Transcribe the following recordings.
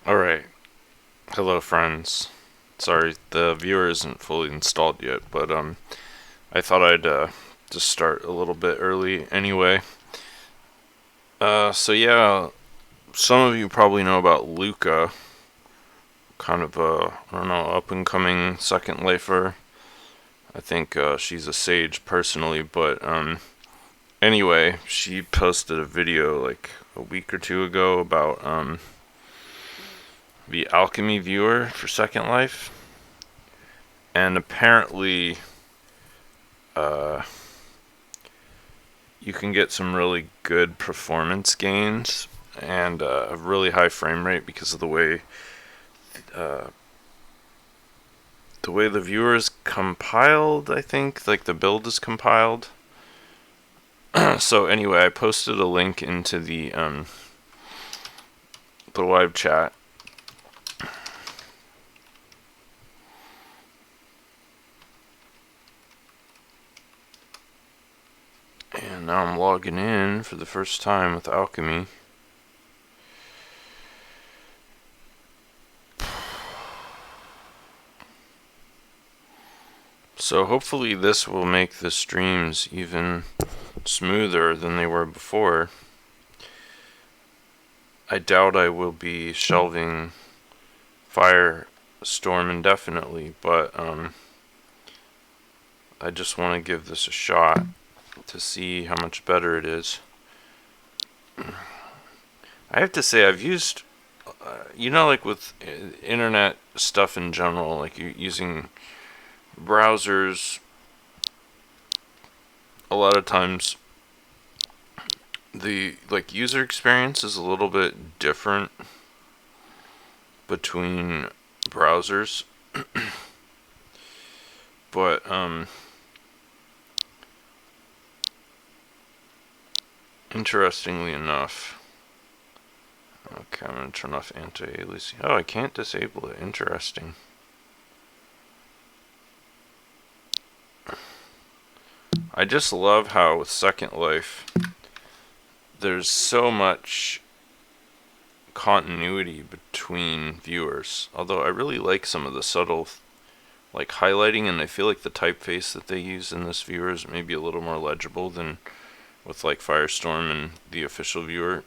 Alright, hello friends. Sorry, the viewer isn't fully installed yet, but I thought I'd just start a little bit early anyway. So yeah, some of you probably know about Luca, kind of a, I don't know, up and coming second lifer. I think she's a sage personally, but anyway, she posted a video like a week or two ago about the Alchemy Viewer for Second Life. And apparently, uh, you can get some really good performance gains and a really high frame rate because of uh, the viewer is compiled. I think like the build is compiled. So anyway, I posted a link into the live chat. And now I'm logging in for the first time with Alchemy. So hopefully this will make the streams even smoother than they were before. I doubt I will be shelving Firestorm indefinitely, but I just want to give this a shot to see how much better it is. I have to say I've used, like with internet stuff in general, like using browsers, a lot of times the user experience is a little bit different between browsers. But interestingly enough, okay, I'm gonna turn off anti-aliasing. Oh, I can't disable it. Interesting. I just love how with Second Life there's so much continuity between viewers. Although I really like some of the subtle like highlighting, and I feel like the typeface that they use in this viewer is maybe a little more legible than with like Firestorm and the official viewer.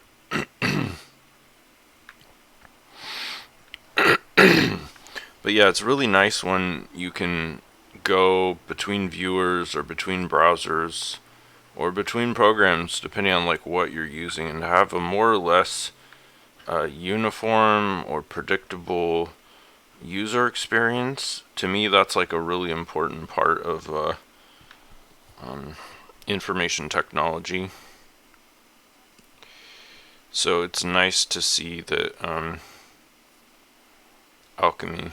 But yeah, it's really nice when you can go between viewers or between browsers or between programs depending on like what you're using, and have a more or less uniform or predictable user experience. To me, that's like a really important part of information technology. So it's nice to see that Alchemy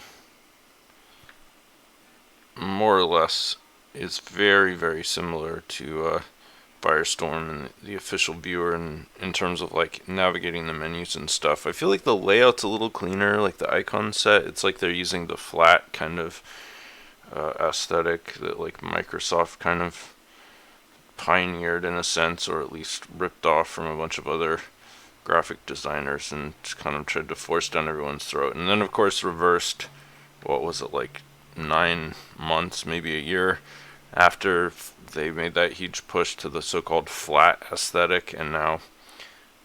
more or less is very, very similar to Firestorm and the official viewer in terms of like navigating the menus and stuff. I feel like the layout's a little cleaner, like the icon set. It's like they're using the flat kind of aesthetic that like Microsoft kind of pioneered in a sense, or at least ripped off from a bunch of other graphic designers and kind of tried to force down everyone's throat. And then of course reversed, what was it, like 9 months, maybe a year after they made that huge push to the so-called flat aesthetic, and now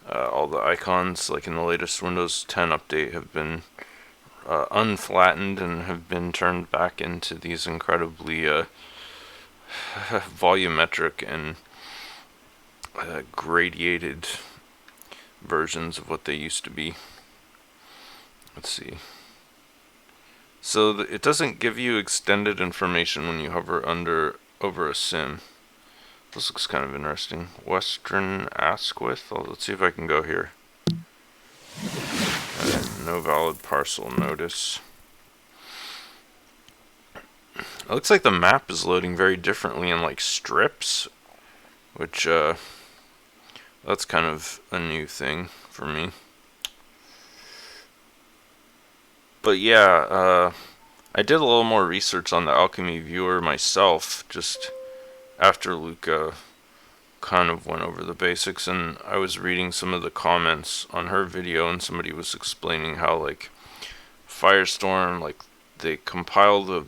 all the icons, like in the latest Windows 10 update, have been unflattened and have been turned back into these incredibly volumetric and gradiated versions of what they used to be. Let's see. So it doesn't give you extended information when you hover over a sim. This looks kind of interesting. Western Asquith. Let's see if I can go here. No valid parcel notice. It looks like the map is loading very differently in like strips, which that's kind of a new thing for me. But yeah, I did a little more research on the Alchemy Viewer myself just after Luca kind of went over the basics, and I was reading some of the comments on her video, and somebody was explaining how like Firestorm, like they compile the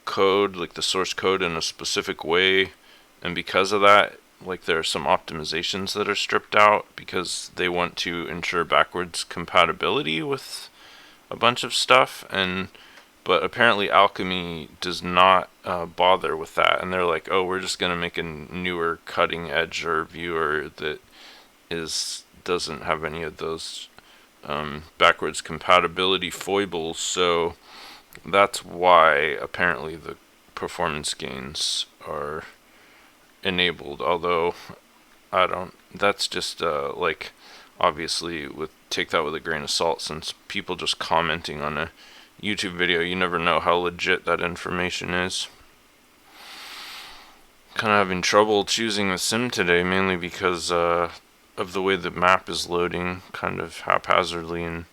code, like the source code, in a specific way, and because of that, like there are some optimizations that are stripped out because they want to ensure backwards compatibility with a bunch of stuff. And but apparently Alchemy does not bother with that, and they're like, oh, we're just gonna make a newer cutting edge or viewer that doesn't have any of those backwards compatibility foibles. So that's why apparently the performance gains are enabled, although I don't, that's just like, obviously take that with a grain of salt, since people just commenting on a YouTube video, you never know how legit that information is. Kind of having trouble choosing the sim today, mainly because of the way the map is loading kind of haphazardly, and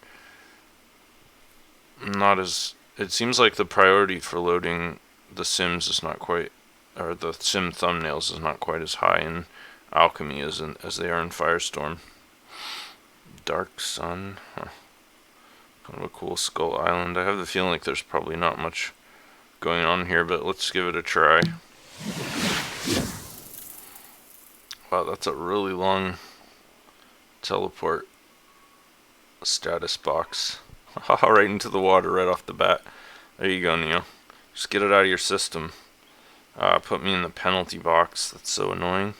not as, it seems like the priority for loading the sims is not quite, or the sim thumbnails is not quite as high in Alchemy as they are in Firestorm. Dark Sun, huh. Kind of a cool skull island. I have the feeling like there's probably not much going on here, but let's give it a try. Wow, that's a really long teleport status box. Right into the water right off the bat. There you go, Neo. Just get it out of your system. Put me in the penalty box. That's so annoying.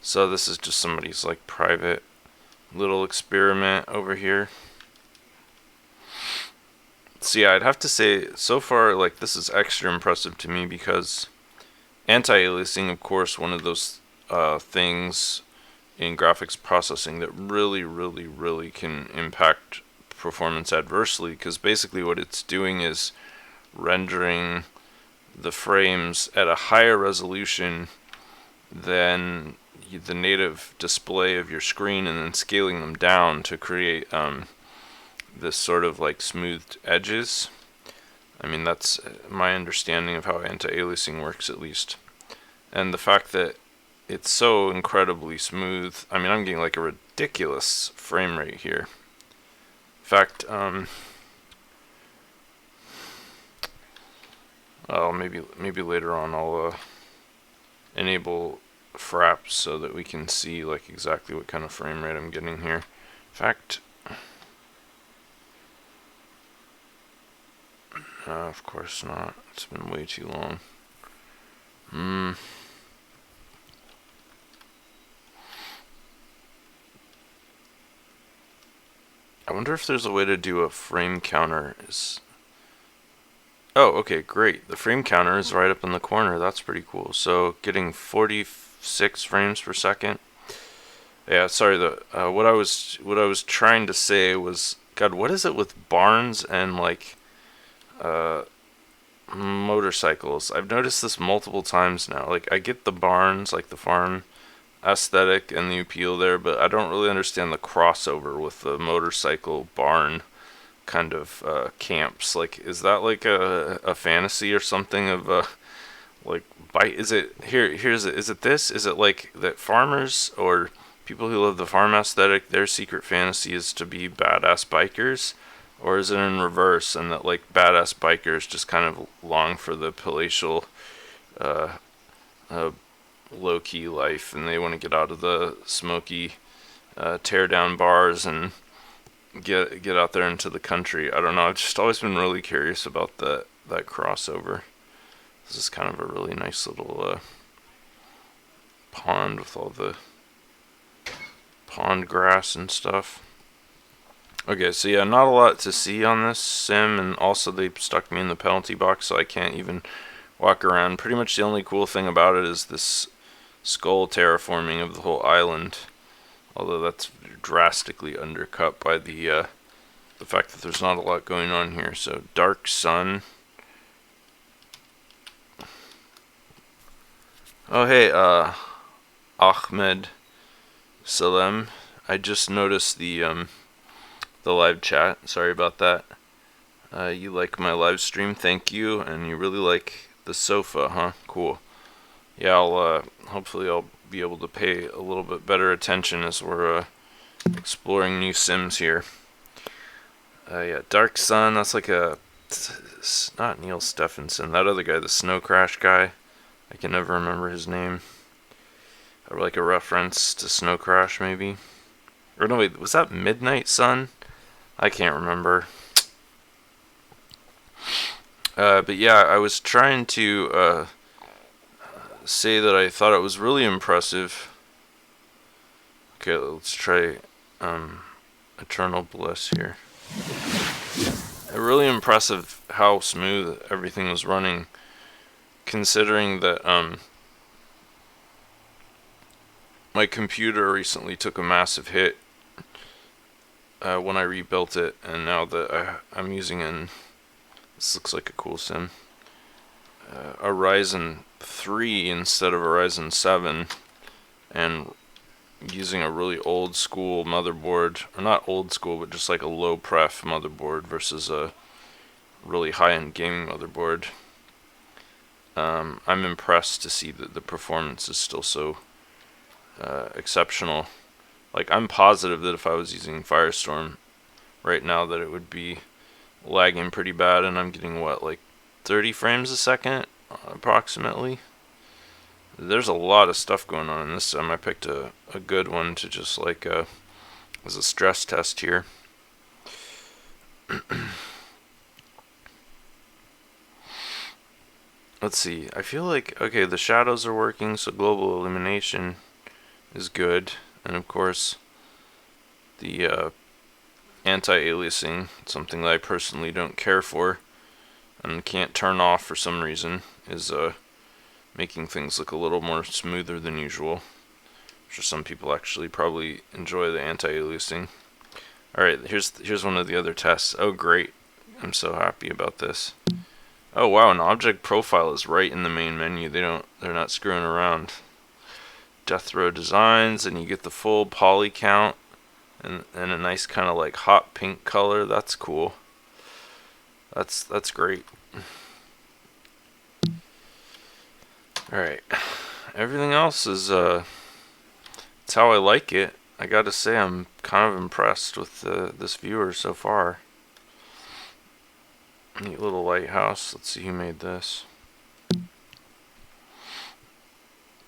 So this is just somebody's like private little experiment over here. So yeah, I'd have to say, so far, like, this is extra impressive to me because anti-aliasing, of course, one of those things in graphics processing that really can impact performance adversely, because basically what it's doing is rendering the frames at a higher resolution than the native display of your screen, and then scaling them down to create this sort of like smoothed edges. I mean, that's my understanding of how anti-aliasing works, at least. And the fact that it's so incredibly smooth, I mean, I'm getting like a ridiculous frame rate here. In fact, well, maybe later on I'll enable fraps so that we can see like exactly what kind of frame rate I'm getting here. In fact, of course not. It's been way too long. I wonder if there's a way to do a frame counter. Oh, okay, great. The frame counter is right up in the corner. That's pretty cool. So getting 46 frames per second. Yeah, sorry. What I was trying to say was, God, what is it with barns and like motorcycles? I've noticed this multiple times now. Like, I get the barns, like the farm aesthetic and the appeal there, but I don't really understand the crossover with the motorcycle barn kind of camps. Like, is that like a fantasy or something of like is it is it this? Is it like that farmers or people who love the farm aesthetic, their secret fantasy is to be badass bikers? Or is it in reverse, and that like badass bikers just kind of long for the palatial low-key life, and they want to get out of the smoky tear down bars and get out there into the country? I don't know. I've just always been really curious about that crossover. This is kind of a really nice little pond with all the pond grass and stuff. Okay, so yeah, not a lot to see on this sim, and also they stuck me in the penalty box, so I can't even walk around. Pretty much the only cool thing about it is this skull terraforming of the whole island, although that's drastically undercut by the fact that there's not a lot going on here. So Dark Sun. Oh hey, Ahmed Salem. I just noticed the live chat. Sorry about that. You like my live stream, thank you, and you really like the sofa, huh? Cool. yeah, I'll hopefully I'll be able to pay a little bit better attention as we're exploring new sims here. Yeah, Dark Sun. That's like it's not Neil Stephenson. That other guy, the Snow Crash guy. I can never remember his name. Or like a reference to Snow Crash, maybe. Or no, wait, was that Midnight Sun? I can't remember. But yeah, I was trying to say that I thought it was really impressive. Okay, let's try Eternal Bliss here. Really impressive how smooth everything was running, considering that my computer recently took a massive hit when I rebuilt it, and now that I'm using this looks like a cool sim, a Ryzen 3 instead of a Ryzen 7, and using a really old school motherboard, or not old school, but just like a low pref motherboard versus a really high-end gaming motherboard. I'm impressed to see that the performance is still so exceptional. Like, I'm positive that if I was using Firestorm right now that it would be lagging pretty bad, and I'm getting what, like 30 frames a second approximately. There's a lot of stuff going on in this sim. I picked a good one to just like as a stress test here. Let's see. I feel like, okay, the shadows are working, so global illumination is good, and of course the anti-aliasing, something that I personally don't care for and can't turn off for some reason, is making things look a little more smoother than usual. I'm sure some people actually probably enjoy the anti-aliasing. Alright, here's one of the other tests. Oh great, I'm so happy about this. Oh wow, an object profile is right in the main menu. They're not screwing around. Death row designs, and you get the full poly count and a nice kind of like hot pink color. That's cool. That's great. Alright. Everything else is it's how I like it. I gotta say, I'm kind of impressed with this viewer so far. Neat little lighthouse. Let's see who made this.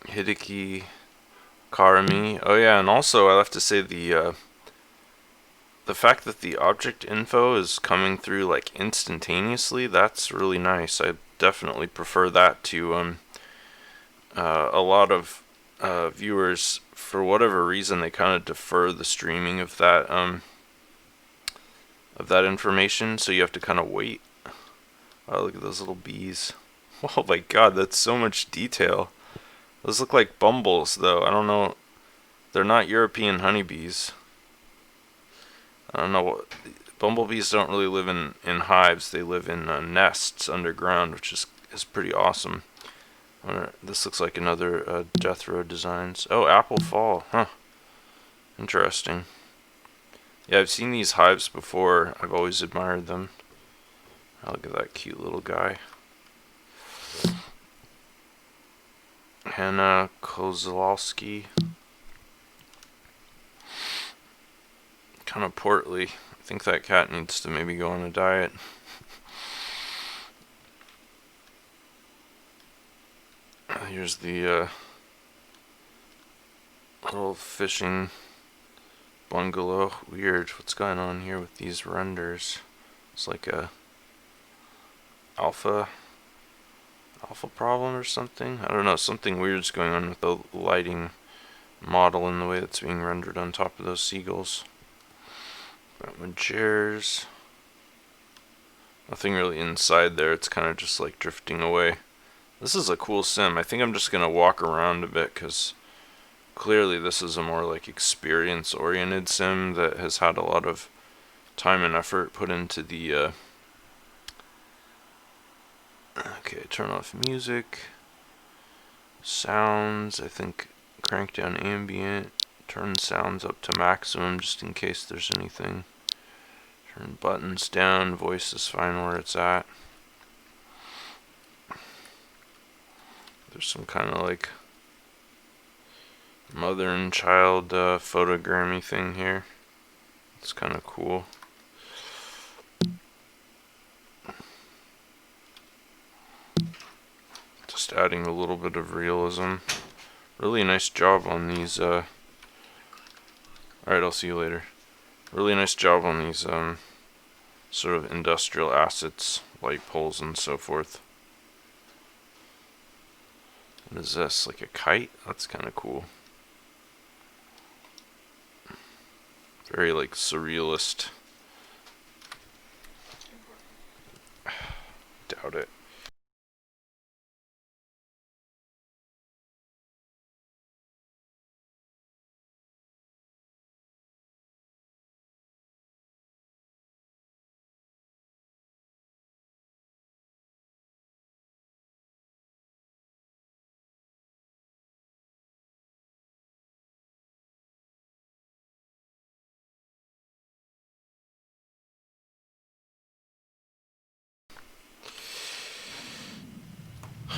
Hideki Karami. Oh yeah, and also I have to say the fact that the object info is coming through like instantaneously, that's really nice. I definitely prefer that to a lot of viewers, for whatever reason, they kind of defer the streaming of that information, so you have to kind of wait. Oh, look at those little bees. Oh my god, that's so much detail. Those look like bumbles, though. I don't know. They're not European honeybees. I don't know what. Bumblebees don't really live in hives. They live in nests underground, which is pretty awesome. This looks like another Death Row Designs. Oh, Apple Fall. Huh. Interesting. Yeah, I've seen these hives before. I've always admired them. Oh, look at that cute little guy. Hannah Kozlowski. Kind of portly. I think that cat needs to maybe go on a diet. Here's the little fishing bungalow. Weird. What's going on here with these renders? It's like a alpha problem or something. I don't know. Something weird's going on with the lighting model and the way that's being rendered on top of those seagulls. Batman chairs. Nothing really inside there. It's kind of just like drifting away. This is a cool sim. I think I'm just gonna walk around a bit because clearly this is a more like experience-oriented sim that has had a lot of time and effort put into the okay, turn off music. Sounds, I think crank down ambient. Turn sounds up to maximum just in case there's anything. Turn buttons down. Voice is fine where it's at. There's some kind of like mother and child photogrammy thing here. It's kind of cool. Just adding a little bit of realism. Really nice job on these. Alright, I'll see you later. Really nice job on these sort of industrial assets, light poles and so forth. What is this? Like a kite? That's kind of cool. Very like surrealist. Doubt it.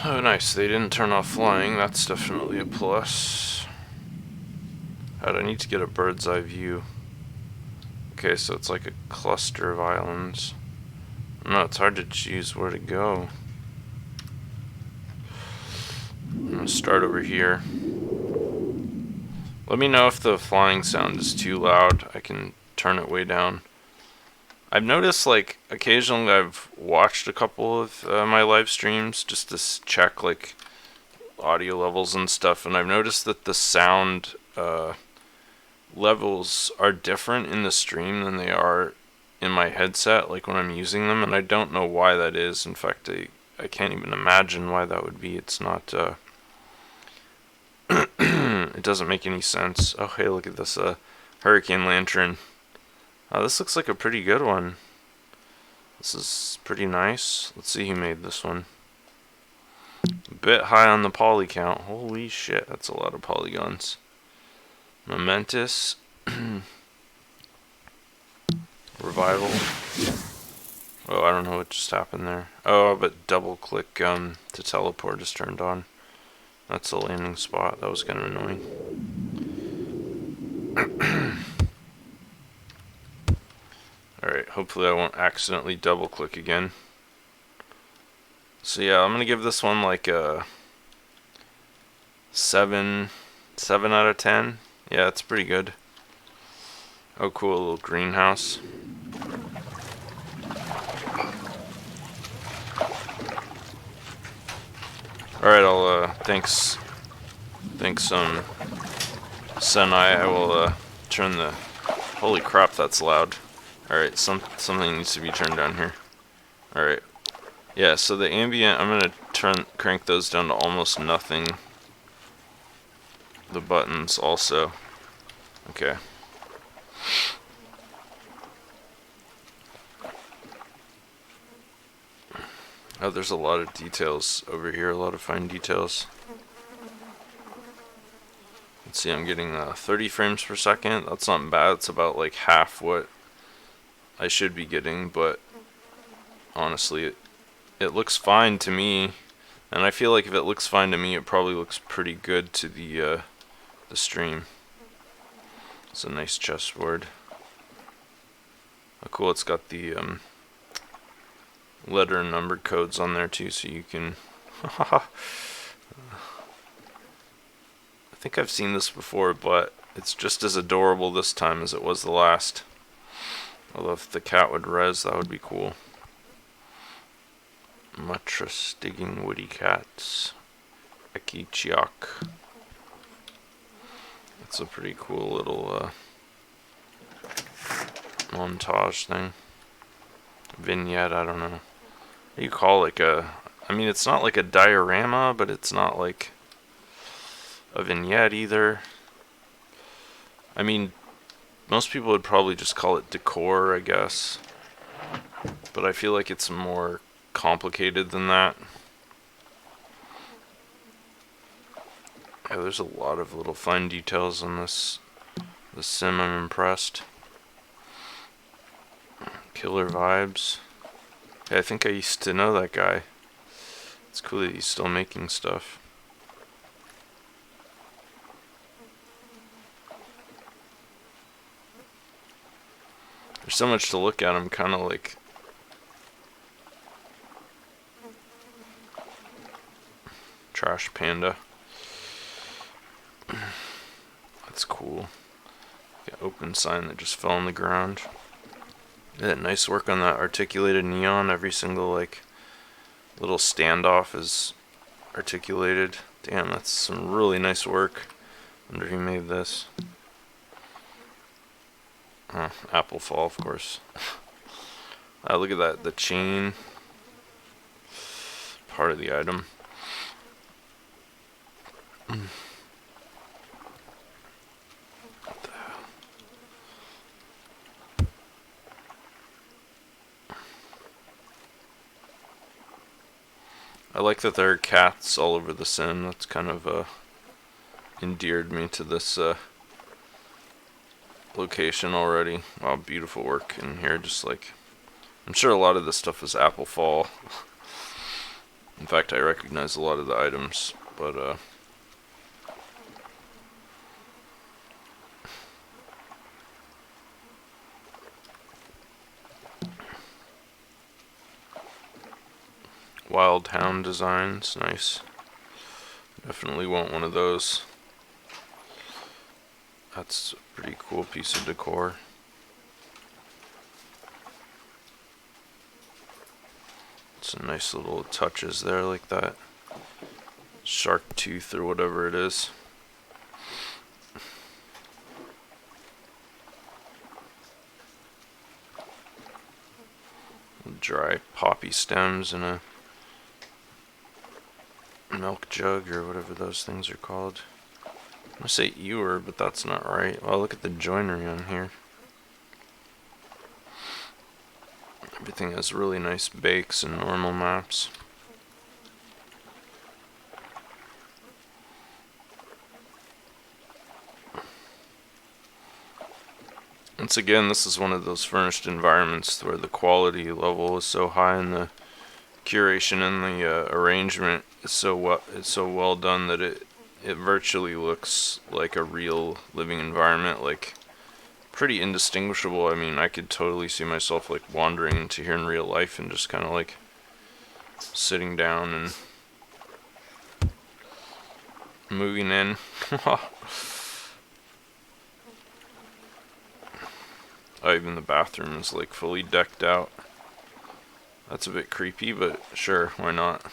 Oh, nice. They didn't turn off flying. That's definitely a plus. I need to get a bird's eye view. Okay, so it's like a cluster of islands. No, it's hard to choose where to go. I'm gonna start over here. Let me know if the flying sound is too loud. I can turn it way down. I've noticed, like, occasionally I've watched a couple of my live streams just to check, like, audio levels and stuff, and I've noticed that the sound levels are different in the stream than they are in my headset, like when I'm using them, and I don't know why that is. In fact, I can't even imagine why that would be. It's not, it doesn't make any sense. Oh, hey, look at this hurricane lantern. This looks like a pretty good one. This is pretty nice. Let's see who made this one. A bit high on the poly count. Holy shit, that's a lot of polygons. Momentous. Revival. Oh, I don't know what just happened there. Oh, but double click to teleport is turned on. That's the landing spot. That was kind of annoying. Alright, hopefully I won't accidentally double click again. So yeah, I'm gonna give this one like a 7 out of 10. Yeah, it's pretty good. Oh cool, a little greenhouse. Alright, I'll thanks Senai. I will turn the, holy crap, that's loud. Alright, something needs to be turned down here. Alright. Yeah, so the ambient, I'm gonna crank those down to almost nothing. The buttons also. Okay. Oh, there's a lot of details over here, a lot of fine details. Let's see, I'm getting 30 frames per second. That's not bad. It's about like half what I should be getting, but honestly, it looks fine to me. And I feel like if it looks fine to me, it probably looks pretty good to the stream. It's a nice chessboard. Oh, cool, it's got the letter and number codes on there too, so you can... I think I've seen this before, but it's just as adorable this time as it was the last. Although if the cat would res, that would be cool. Mattress digging woody cats. Ekichiak. That's a pretty cool little montage thing. Vignette, I don't know. What do you call like a... I mean, it's not like a diorama, but it's not like a vignette either. I mean, most people would probably just call it decor, I guess. But I feel like it's more complicated than that. Yeah, there's a lot of little fine details on this sim. I'm impressed. Killer vibes. Yeah, I think I used to know that guy. It's cool that he's still making stuff. There's so much to look at. I'm kind of like Trash Panda. That's cool. Got open sign that just fell on the ground. Yeah, nice work on that articulated neon. Every single like little standoff is articulated. Damn, that's some really nice work. Wonder who made this. Oh, Apple Fall, of course. Look at that, the chain. Part of the item. I like that there are cats all over the sim. That's kind of endeared me to this location already. Wow, beautiful work in here. Just like, I'm sure a lot of this stuff is Apple Fall. In fact, I recognize a lot of the items, but Wild Hound designs, nice. Definitely want one of those. That's a pretty cool piece of decor. Some nice little touches there, like that shark tooth or whatever it is. Dry poppy stems and a milk jug or whatever those things are called. I'm gonna say ewer, but that's not right. Well, look at the joinery on here. Everything has really nice bakes and normal maps. Once again, this is one of those furnished environments where the quality level is so high and the curation and the arrangement is so well done that it virtually looks like a real living environment, like pretty indistinguishable. I mean, I could totally see myself like wandering into here in real life and just kind of like sitting down and moving in. Oh, even the bathroom is like fully decked out. That's a bit creepy, but sure, why not?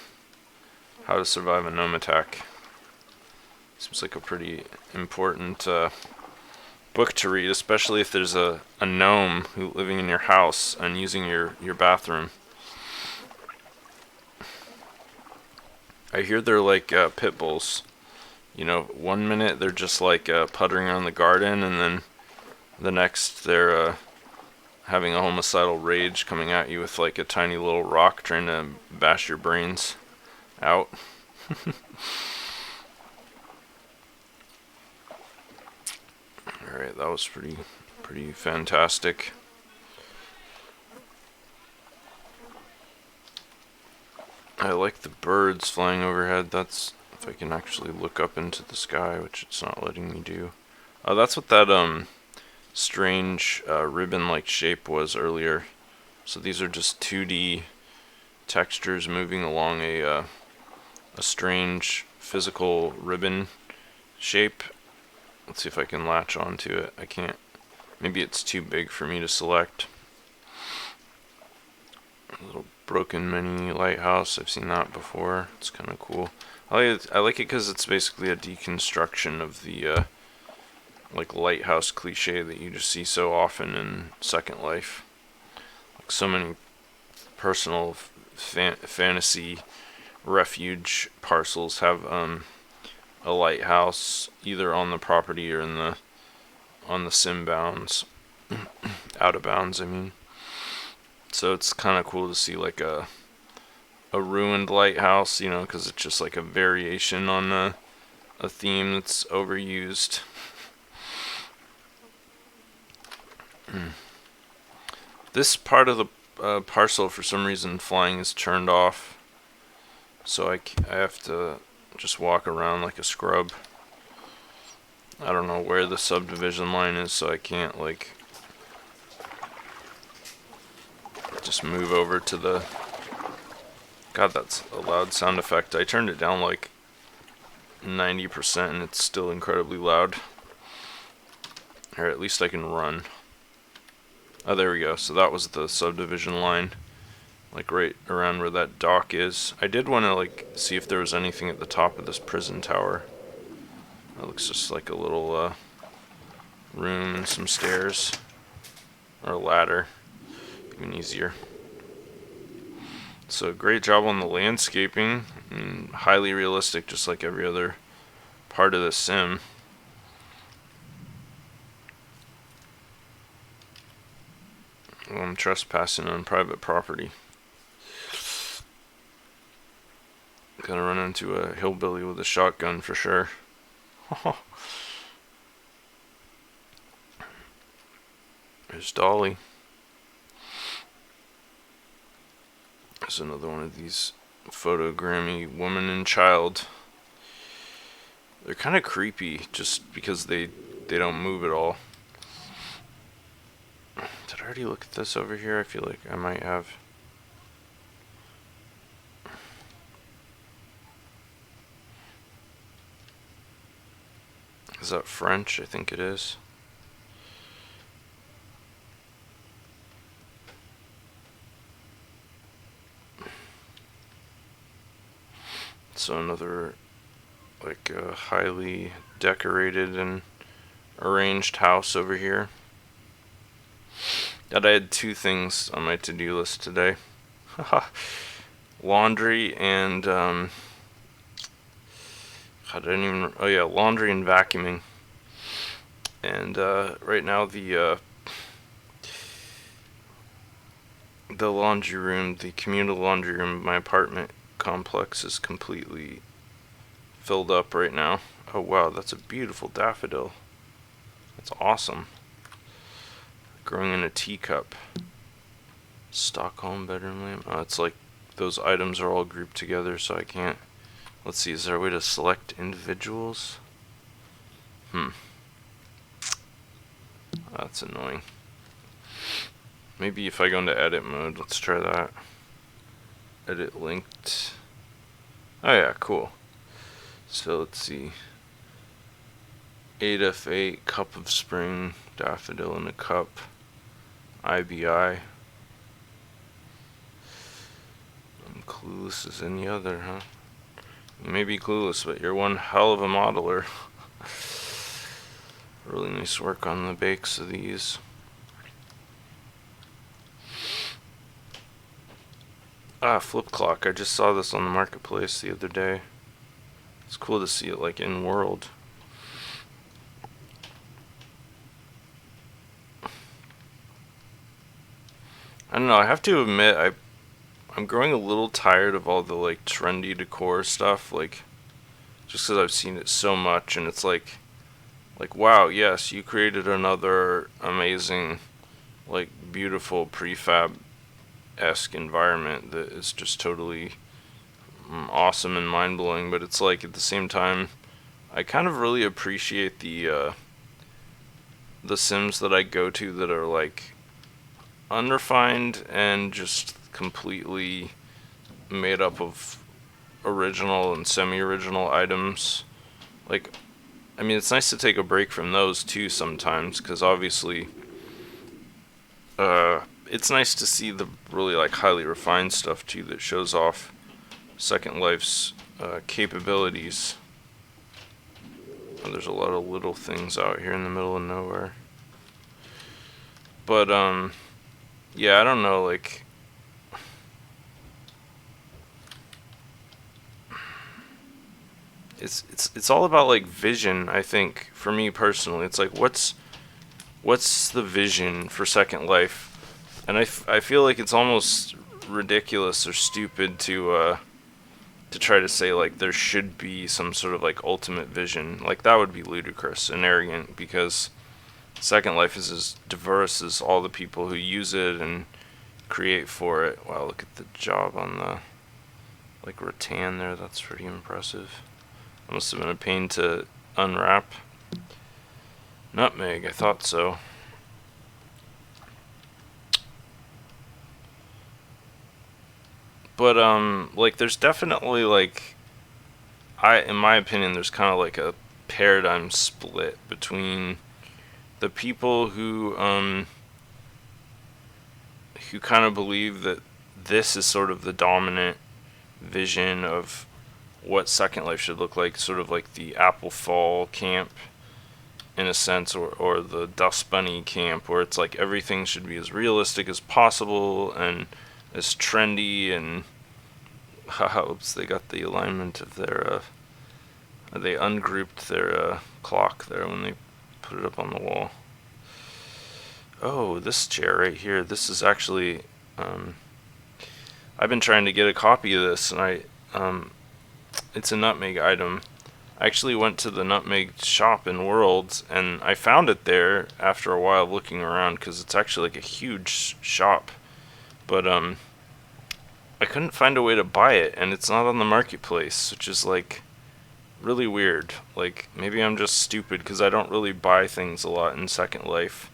How to survive a gnome attack. Seems like a pretty important book to read, especially if there's a gnome living in your house and using your bathroom. I hear they're like pit bulls. You know, 1 minute they're just like puttering around the garden, and then the next they're having a homicidal rage coming at you with like a tiny little rock trying to bash your brains out. Alright, that was pretty fantastic. I like the birds flying overhead. That's if I can actually look up into the sky, which it's not letting me do. That's what that strange ribbon-like shape was earlier. So these are just 2D textures moving along a strange physical ribbon shape. Let's see if I can latch onto it. I can't. Maybe it's too big for me to select. A little broken mini lighthouse. I've seen that before. It's kind of cool. I like it because it's basically a deconstruction of the like lighthouse cliche that you just see so often in Second Life. Like so many personal fantasy refuge parcels have a lighthouse either on the property or on the sim bounds, out of bounds, I mean. So it's kind of cool to see like a ruined lighthouse, you know, because it's just like a variation on a theme that's overused. This part of the parcel, for some reason, flying is turned off, so I have to just walk around like a scrub. I don't know where the subdivision line is, so I can't like just move over to the... God, that's a loud sound effect. I turned it down like 90% and it's still incredibly loud. Or at least I can run. Oh, there we go. So that was the subdivision line. Like right around where that dock is. I did want to like see if there was anything at the top of this prison tower. It looks just like a little room and some stairs. Or a ladder. Even easier. So great job on the landscaping. And highly realistic, just like every other part of the sim. Well, I'm trespassing on private property. Gonna run into a hillbilly with a shotgun for sure. There's Dolly. There's another one of these photogrammy woman and child. They're kind of creepy just because they don't move at all. Did I already look at this over here? I feel like I might have. Is that French? I think it is. So another like a highly decorated and arranged house over here. And I had two things on my to-do list today. Laundry and laundry and vacuuming. And right now the laundry room, the communal laundry room of my apartment complex is completely filled up right now. Oh wow, that's a beautiful daffodil. That's awesome. Growing in a teacup. Stockholm bedroom lamp. Oh, it's like those items are all grouped together, so I can't. Let's see, is there a way to select individuals? That's annoying. Maybe if I go into edit mode, let's try that. Edit linked. Oh yeah, cool. So let's see. 8F8, cup of spring, daffodil in a cup, IBI. I'm clueless as any other, huh? You may be clueless, but you're one hell of a modeler. Really nice work on the bakes of these. Flip clock. I just saw this on the marketplace the other day. It's cool to see it like in world. I don't know, I have to admit I'm growing a little tired of all the like trendy decor stuff, like just because I've seen it so much, and it's like wow, yes, you created another amazing, like beautiful prefab-esque environment that is just totally awesome and mind-blowing, but it's like at the same time I kind of really appreciate the Sims that I go to that are like unrefined and just completely made up of original and semi-original items. Like, I mean, it's nice to take a break from those too sometimes, because obviously it's nice to see the really like highly refined stuff too that shows off Second Life's capabilities. There's a lot of little things out here in the middle of nowhere. But yeah, I don't know, like it's all about like vision, I think, for me personally. It's like what's the vision for Second Life? And I feel like it's almost ridiculous or stupid to try to say like there should be some sort of like ultimate vision. Like that would be ludicrous and arrogant, because Second Life is as diverse as all the people who use it and create for it. Wow, look at the job on the like rattan there. That's pretty impressive. That must have been a pain to unwrap. Nutmeg, I thought so. But like there's definitely like in my opinion, there's kind of like a paradigm split between the people who kind of believe that this is sort of the dominant vision of what Second Life should look like, sort of like the Apple Fall camp in a sense, or the Dust Bunny camp, where it's like everything should be as realistic as possible and as trendy, and oops, they got the alignment of their they ungrouped their clock there when they put it up on the wall. Oh, this chair right here, this is actually I've been trying to get a copy of this, and it's a Nutmeg item. I actually went to the Nutmeg shop in Worlds, and I found it there after a while looking around, because it's actually like a huge shop. But I couldn't find a way to buy it, and it's not on the marketplace, which is like really weird. Like, maybe I'm just stupid because I don't really buy things a lot in Second Life,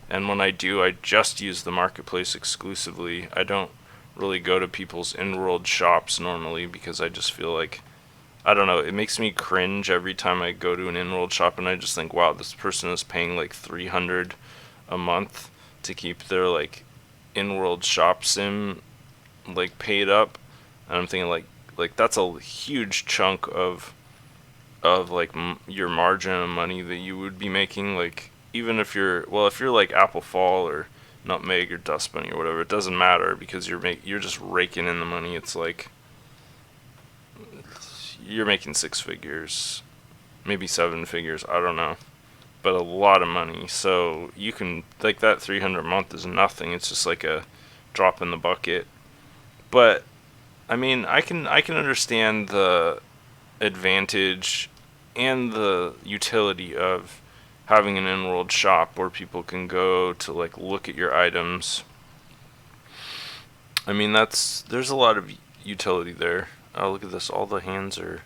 and when I do, I just use the marketplace exclusively. I don't really go to people's in-world shops normally, because I just feel like, I don't know, it makes me cringe every time I go to an in-world shop, and I just think, wow, this person is paying like $300 a month to keep their like in-world shop sim like paid up. And I'm thinking like that's a huge chunk of like your margin of money that you would be making. Like, even if you're like Apple Fall or Nutmeg or Dust Bunny or whatever, it doesn't matter, because you're just raking in the money. It's like you're making 6 figures, maybe 7 figures, I don't know, but a lot of money. So you can, like, that 300 a month is nothing. It's just like a drop in the bucket. But I mean, I can understand the advantage and the utility of having an in-world shop where people can go to like look at your items. I mean, there's a lot of utility there. Oh, look at this, all the hands are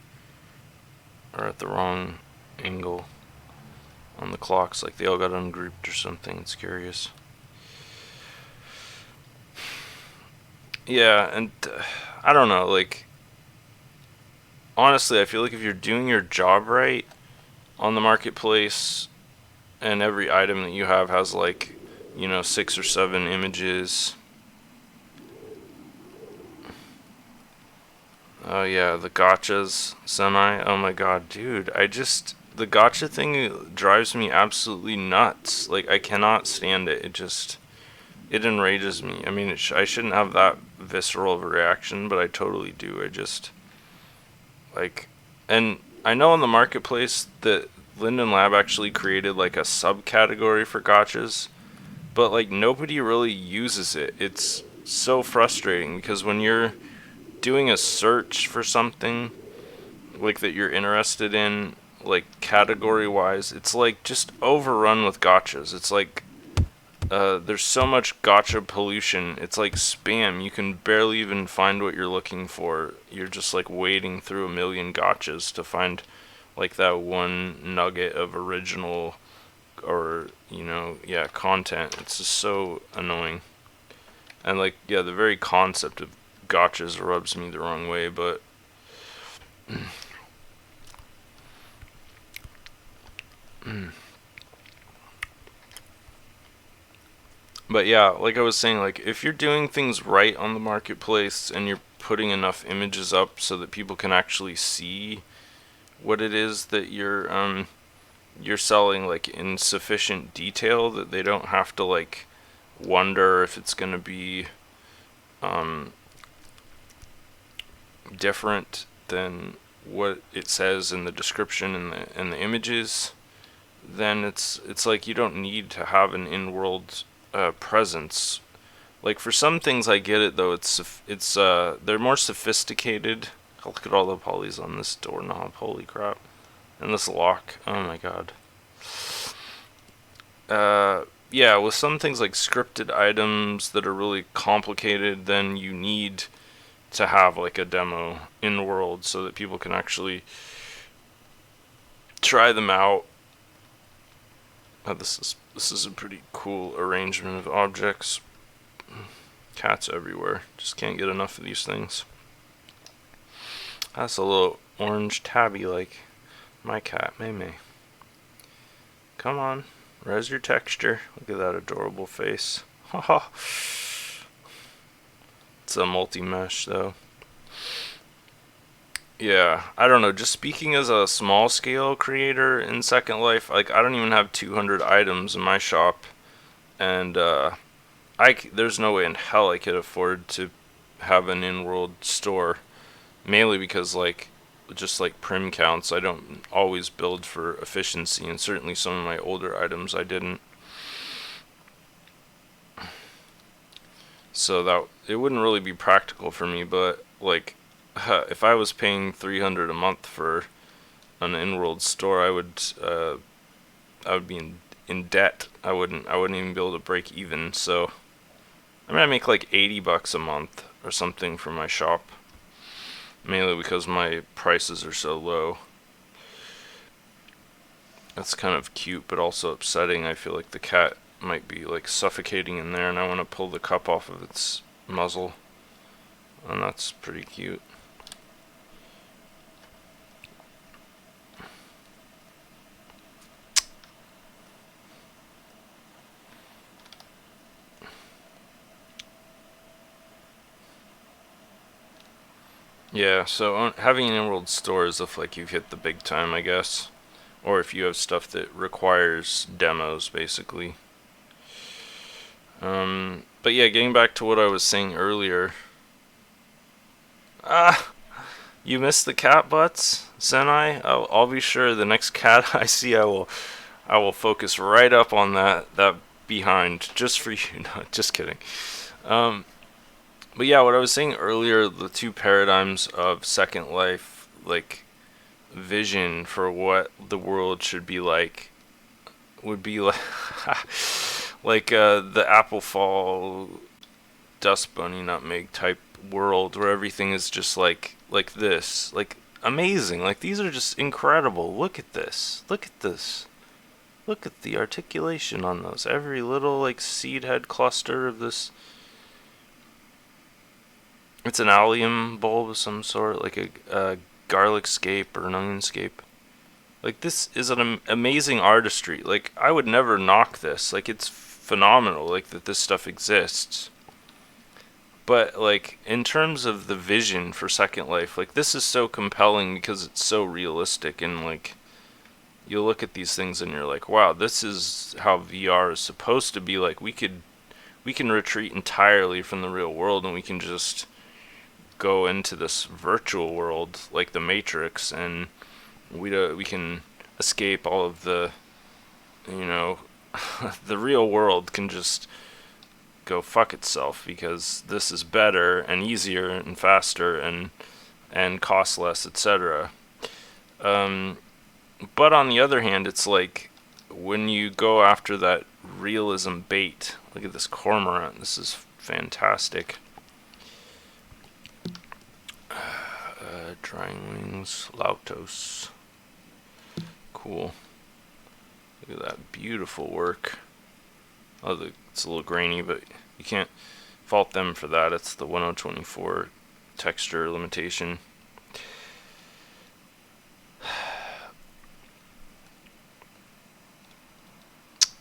at the wrong angle on the clocks, like they all got ungrouped or something. It's curious. Yeah, and I don't know, like, honestly, I feel like if you're doing your job right on the marketplace, and every item that you have has like, 6 or 7 images. Oh yeah, the gotchas semi. Oh my god, dude, the gotcha thing drives me absolutely nuts. Like, I cannot stand it. It enrages me. I mean, I shouldn't have that visceral of a reaction, but I totally do. I just like, and I know on the marketplace that Linden Lab actually created like a subcategory for gotchas, but like nobody really uses it. It's so frustrating, because when you're doing a search for something like that you're interested in, like category wise, it's like just overrun with gotchas. It's like there's so much gotcha pollution. It's like spam. You can barely even find what you're looking for. You're just like wading through a million gotchas to find like that one nugget of original, or content. It's just so annoying. And like, yeah, the very concept of gotchas rubs me the wrong way. But but yeah, like I was saying, like, if you're doing things right on the marketplace and you're putting enough images up so that people can actually see what it is that you're selling, like, in sufficient detail that they don't have to like wonder if it's going to be different than what it says in the description and the images, then it's like you don't need to have an in-world presence. Like, for some things I get it, though. It's they're more sophisticated. Look at all the polys on this doorknob. Holy crap. And this lock. Oh my god. Yeah, with some things like scripted items that are really complicated, then you need to have like a demo in world so that people can actually try them out. Oh, this is a pretty cool arrangement of objects. Cats everywhere. Just can't get enough of these things. That's a little orange tabby like my cat, May May. Come on, res your texture. Look at that adorable face. Haha. It's a multi-mesh though. Yeah, I don't know, just speaking as a small scale creator in Second Life, like I don't even have 200 items in my shop, and there's no way in hell I could afford to have an in-world store, mainly because like just like prim counts, I don't always build for efficiency, and certainly some of my older items I didn't. So that it wouldn't really be practical for me, but like if I was paying 300 a month for an in-world store, I would be in debt. I wouldn't even be able to break even. So I mean, I make like $80 a month or something for my shop, mainly because my prices are so low. That's kind of cute, but also upsetting. I feel like the cat might be like suffocating in there, and I want to pull the cup off of its muzzle, and that's pretty cute. Yeah, so having an in-world store is if like you've hit the big time, I guess, or if you have stuff that requires demos, basically. But yeah, getting back to what I was saying earlier. Ah, you missed the cat butts, Senai. I'll be sure the next cat I see, I will focus right up on that behind just for you. No, just kidding. Um, but yeah, what I was saying earlier, the two paradigms of Second Life, like vision for what the world should be like, would be like like the apple fall, dust bunny, nutmeg type world where everything is just like this, like amazing. Like these are just incredible. Look at this. Look at this. Look at the articulation on those. Every little like seed head cluster of this. It's an allium bulb of some sort, like a garlic scape or an onion scape. Like this is an amazing artistry. Like I would never knock this. Like it's phenomenal. Like that this stuff exists. But like in terms of the vision for Second Life, like this is so compelling because it's so realistic, and like you look at these things and you're like, wow, this is how VR is supposed to be. Like we can retreat entirely from the real world, and we can just go into this virtual world like the Matrix, and we can escape all of the, you know, the real world can just go fuck itself because this is better and easier and faster and costs less, etc. But on the other hand, it's like when you go after that realism bait. Look at this cormorant. This is fantastic. Drying wings, Lighthouse. Cool. Look at that beautiful work. Oh, it's a little grainy, but you can't fault them for that. It's the 1024 texture limitation.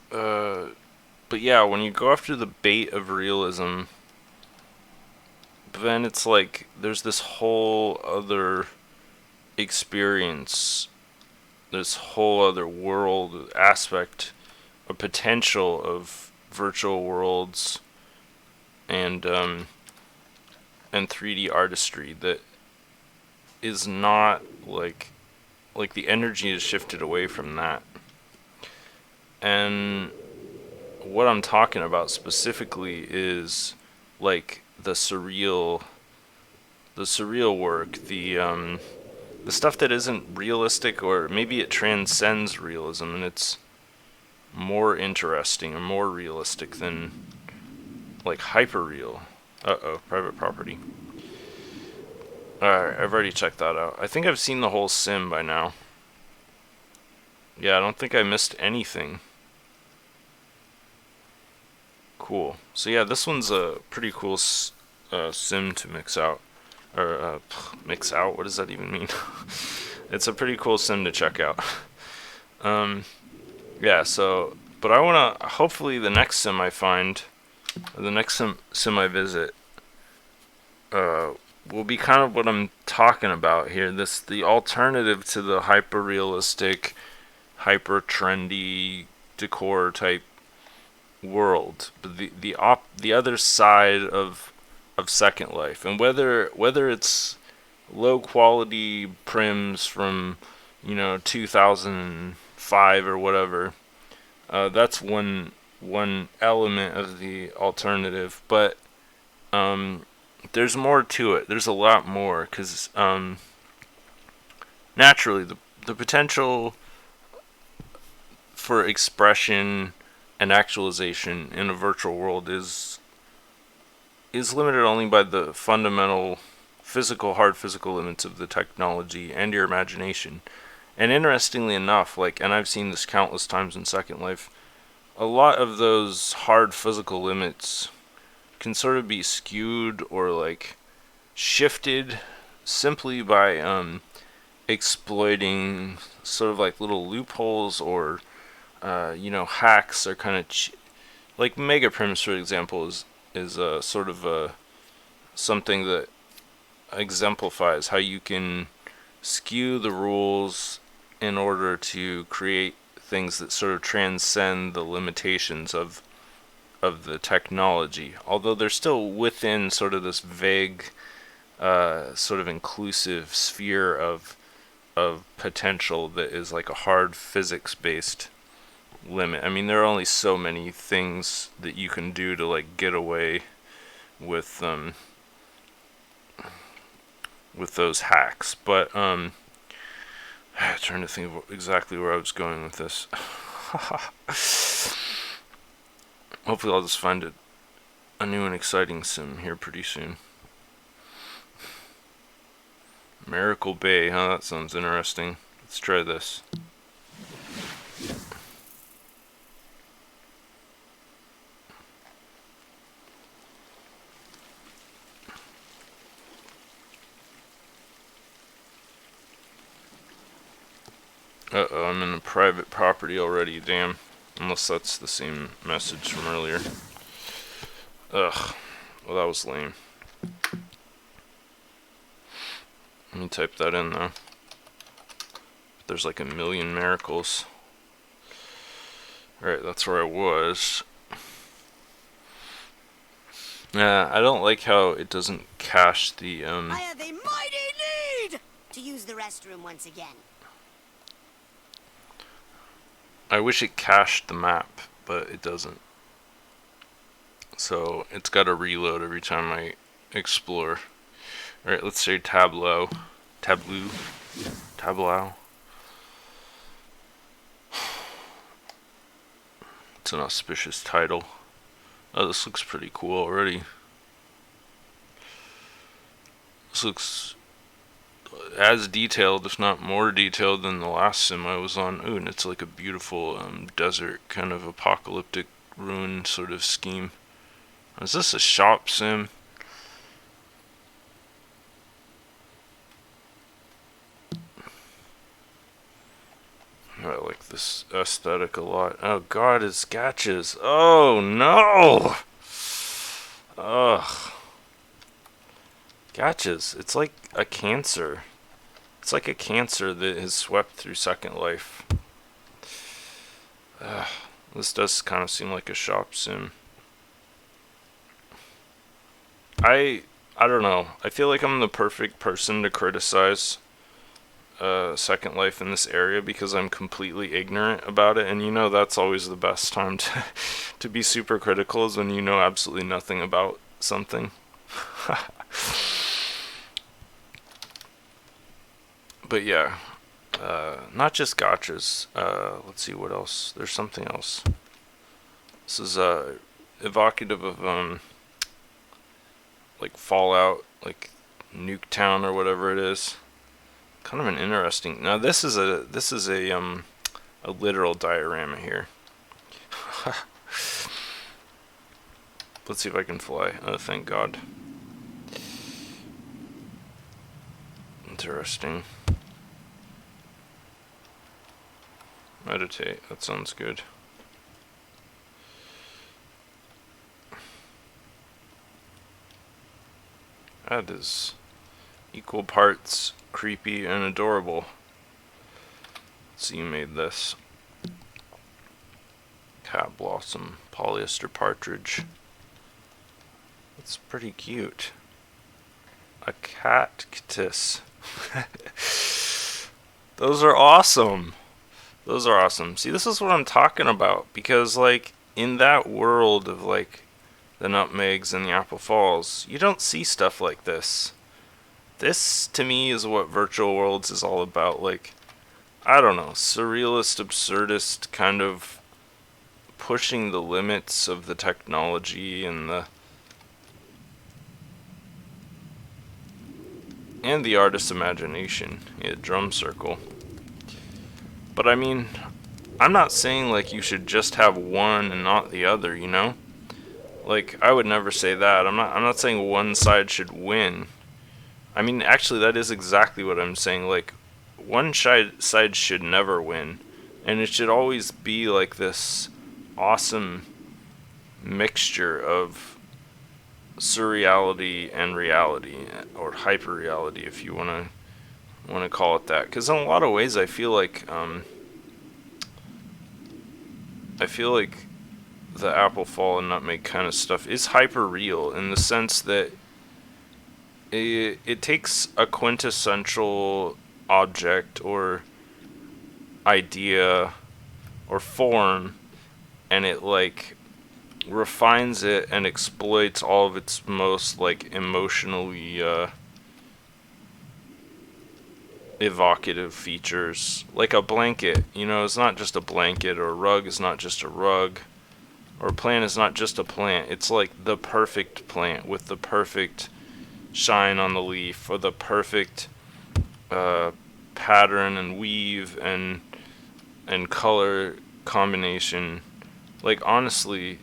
But yeah, when you go after the bait of realism, then it's like there's this whole other experience, this whole other world aspect, a potential of virtual worlds and 3D artistry that is not like the energy is shifted away from that. And what I'm talking about specifically is like the surreal work, the stuff that isn't realistic, or maybe it transcends realism and it's more interesting or more realistic than like hyperreal. Uh-oh, private property. Alright, I've already checked that out. I think I've seen the whole sim by now. Yeah, I don't think I missed anything. Cool. So yeah, this one's a pretty cool sim to mix out. or mix out. What does that even mean? It's a pretty cool sim to check out. Yeah, so, but I want to, hopefully the next sim I find, or the next sim I visit, will be kind of what I'm talking about here. The alternative to the hyper realistic, hyper trendy decor type world, but the other side of Second Life, and whether it's low quality prims from 2005 or whatever, that's one element of the alternative, but there's more to it. There's a lot more, because naturally the potential for expression and actualization in a virtual world is limited only by the fundamental hard physical limits of the technology and your imagination. And interestingly enough, and I've seen this countless times in Second Life, a lot of those hard physical limits can sort of be skewed or shifted simply by exploiting sort of little loopholes or hacks, or kind of like mega prims, for example, is sort of something that exemplifies how you can skew the rules in order to create things that sort of transcend the limitations of the technology, although they're still within sort of this vague, sort of inclusive sphere of potential that is like a hard physics-based limit. I mean, there are only so many things that you can do to get away with those hacks, but I'm trying to think of exactly where I was going with this. Hopefully I'll just find a new and exciting sim here pretty soon. Miracle Bay, huh? That sounds interesting. Let's try this. Uh-oh, I'm in a private property already, damn. Unless that's the same message from earlier. Ugh. Well, that was lame. Let me type that in, though. There's like a million miracles. Alright, that's where I was. Yeah, I don't like how it doesn't cache the, I have a mighty need to use the restroom once again. I wish it cached the map, but it doesn't. So it's got to reload every time I explore. Alright, let's say Tableau. Tableau. It's an auspicious title. Oh, this looks pretty cool already. This looks as detailed, if not more detailed, than the last sim I was on. Ooh, and it's like a beautiful desert, kind of apocalyptic ruin sort of scheme. Is this a shop sim? I like this aesthetic a lot. Oh god, it's gotchas. Oh no! Ugh. Gotchas. It's like a cancer. It's like a cancer that has swept through Second Life. This does kind of seem like a shop sim. I don't know. I feel like I'm the perfect person to criticize Second Life in this area because I'm completely ignorant about it, and that's always the best time to be super critical, is when you know absolutely nothing about something. But yeah, not just gotchas. Let's see what else. There's something else. This is evocative of like Fallout, like Nuketown or whatever it is. Kind of an interesting. Now this is a literal diorama here. Let's see if I can fly. Oh, thank God. Interesting. Meditate, that sounds good. That is equal parts creepy and adorable. So you made this. Cat blossom, polyester partridge. That's pretty cute. A cactus. Those are awesome. Those are awesome. See, this is what I'm talking about, because like in that world of like the nutmegs and the apple falls, you don't see stuff like this. This to me is what virtual worlds is all about. Like, I don't know, surrealist, absurdist kind of pushing the limits of the technology and the artist's imagination. Yeah, drum circle. But I mean, I'm not saying like you should just have one and not the other, you know? Like, I would never say that. I'm not saying one side should win. I mean, actually that is exactly what I'm saying. Like, one side should never win, and it should always be like this awesome mixture of surreality and reality, or hyper reality, if you want to call it that. Because in a lot of ways, I feel like the apple fall and nutmeg kind of stuff is hyper real, in the sense that it takes a quintessential object or idea or form, and it like refines it and exploits all of its most like emotionally evocative features. Like a blanket, you know, it's not just a blanket, or a rug is not just a rug, or a plant is not just a plant. It's like the perfect plant with the perfect shine on the leaf, or the perfect pattern and weave and color combination. Like, honestly,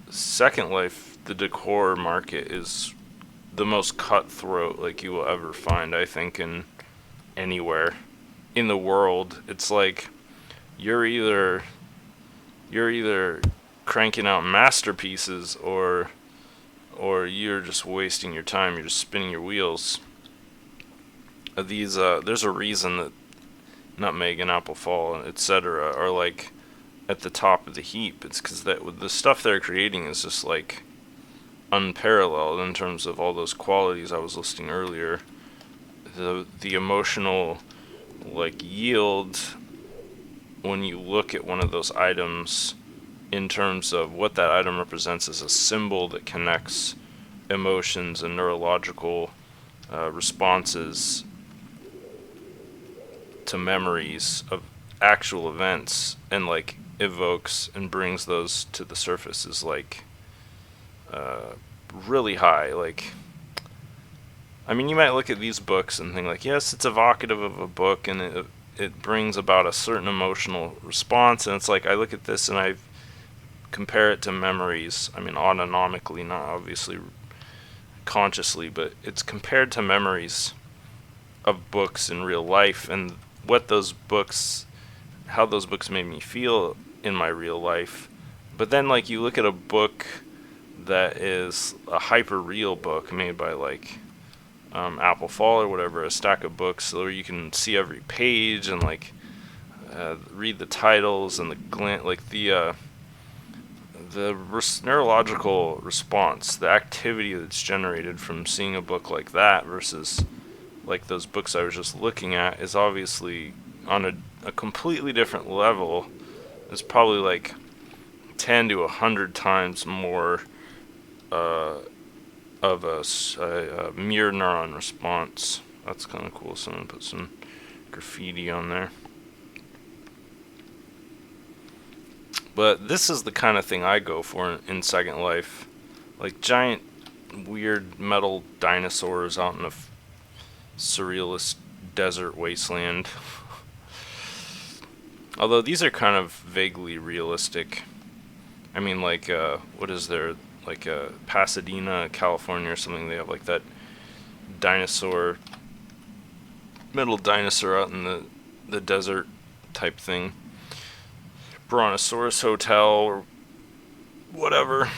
Second Life, the decor market is the most cutthroat like you will ever find, I think, in anywhere in the world. It's like you're either cranking out masterpieces, or you're just wasting your time. You're just spinning your wheels. There's a reason that nutmeg and apple fall, etc., are like at the top of the heap. It's because that the stuff they're creating is just like unparalleled in terms of all those qualities I was listing earlier. The emotional like yield when you look at one of those items, in terms of what that item represents as a symbol that connects emotions and neurological responses to memories of actual events, and like evokes and brings those to the surface, is like really high. Like, I mean, you might look at these books and think like, yes, it's evocative of a book, and it brings about a certain emotional response, and it's like, I look at this and I compare it to memories. I mean, autonomically, not obviously consciously, but it's compared to memories of books in real life, and what those books, how those books made me feel in my real life. But then like you look at a book that is a hyper real book made by like Apple Fall or whatever, a stack of books where you can see every page and like read the titles and the neurological response, the activity that's generated from seeing a book like that versus like those books I was just looking at, is obviously on a completely different level. It's probably like 10 to 100 times more of a mirror neuron response. That's kind of cool. Someone put some graffiti on there. But this is the kind of thing I go for in Second Life. Like giant, weird metal dinosaurs out in a surrealist desert wasteland. Although these are kind of vaguely realistic. I mean, like, what is there? Like, Pasadena, California or something, they have like that dinosaur metal dinosaur out in the desert type thing. Brontosaurus Hotel or whatever.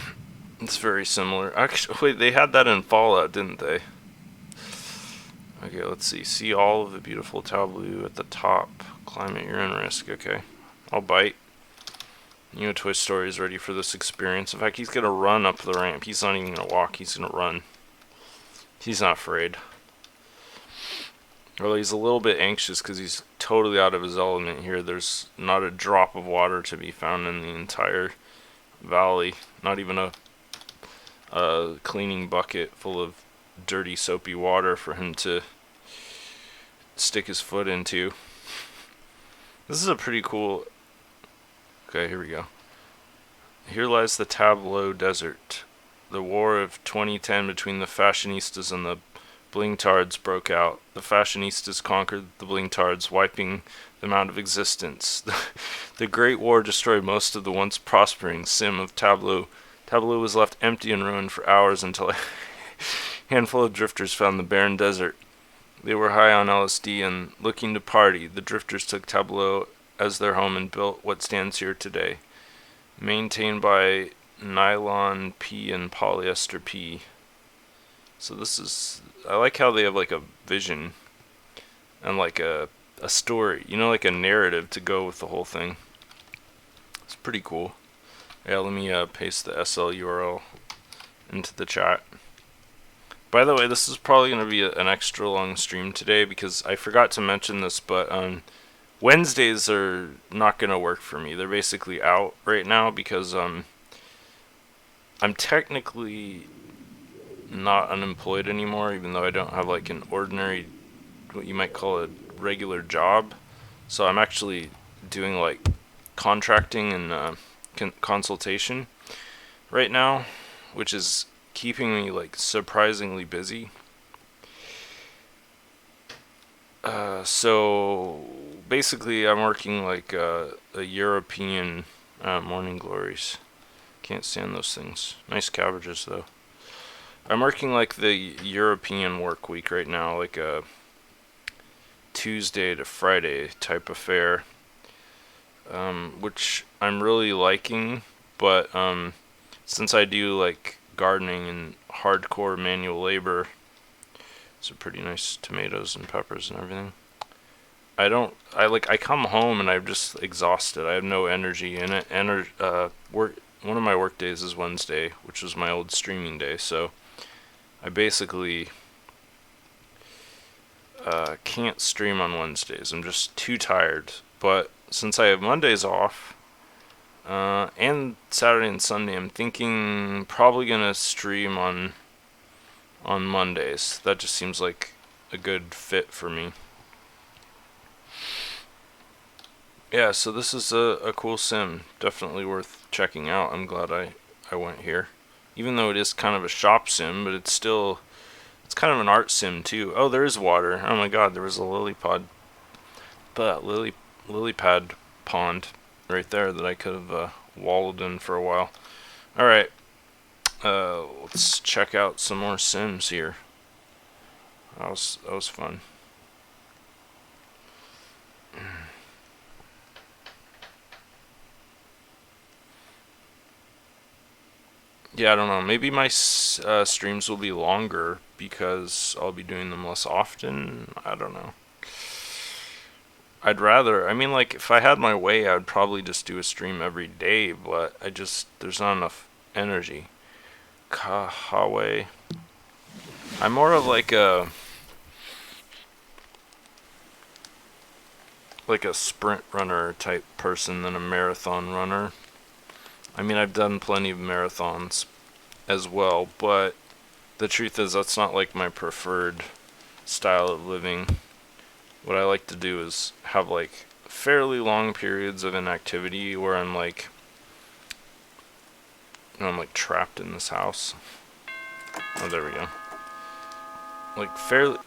It's very similar. Actually, wait, they had that in Fallout, didn't they? Okay, let's see. See all of the beautiful Tableau at the top. Climb at your own risk. Okay. I'll bite. Neotoy Story is ready for this experience. In fact, he's going to run up the ramp. He's not even going to walk. He's going to run. He's not afraid. Well, he's a little bit anxious because he's totally out of his element here. There's not a drop of water to be found in the entire valley. Not even a cleaning bucket full of dirty, soapy water for him to stick his foot into. This is a pretty cool... Okay, here we go. Here lies the Tableau Desert. The war of 2010 between the fashionistas and the Blingtards broke out. The fashionistas conquered the Blingtards, wiping them out of existence. The Great War destroyed most of the once prospering sim of Tableau. Tableau was left empty and ruined for hours until a handful of drifters found the barren desert. They were high on LSD and looking to party. The drifters took Tableau as their home and built what stands here today. Maintained by Nylon P and Polyester P. So this is... I like how they have like a vision and like a story. You know, like a narrative to go with the whole thing. It's pretty cool. Yeah, let me paste the SL URL into the chat. By the way, this is probably going to be an extra long stream today because I forgot to mention this, but Wednesdays are not going to work for me. They're basically out right now because I'm technically not unemployed anymore, even though I don't have like an ordinary, what you might call a regular job. So I'm actually doing like contracting and consultation right now, which is keeping me like surprisingly busy. So basically I'm working like a European morning glories. Can't stand those things. Nice cabbages though. I'm working like the European work week right now, like a Tuesday to Friday type affair, which I'm really liking, but since I do like gardening and hardcore manual labor, some pretty nice tomatoes and peppers and everything. I come home and I'm just exhausted. I have no energy in it. One of my work days is Wednesday, which was my old streaming day, so I basically can't stream on Wednesdays. I'm just too tired. But since I have Mondays off, and Saturday and Sunday, I'm thinking probably gonna stream on Mondays. That just seems like a good fit for me. Yeah, so this is a cool sim. Definitely worth checking out. I'm glad I went here. Even though it is kind of a shop sim, but it's kind of an art sim too. Oh, there is water. Oh my god, there was a lily pad pond right there that I could have wallowed in for a while. Alright, let's check out some more sims here. That was fun. Yeah, I don't know. Maybe my streams will be longer because I'll be doing them less often. I don't know. I mean, like, if I had my way, I would probably just do a stream every day, but there's not enough energy. Kahawe. I'm more of like a sprint runner type person than a marathon runner. I mean, I've done plenty of marathons as well, but the truth is that's not like my preferred style of living. What I like to do is have like fairly long periods of inactivity where I'm like trapped in this house. Oh, there we go. Like fairly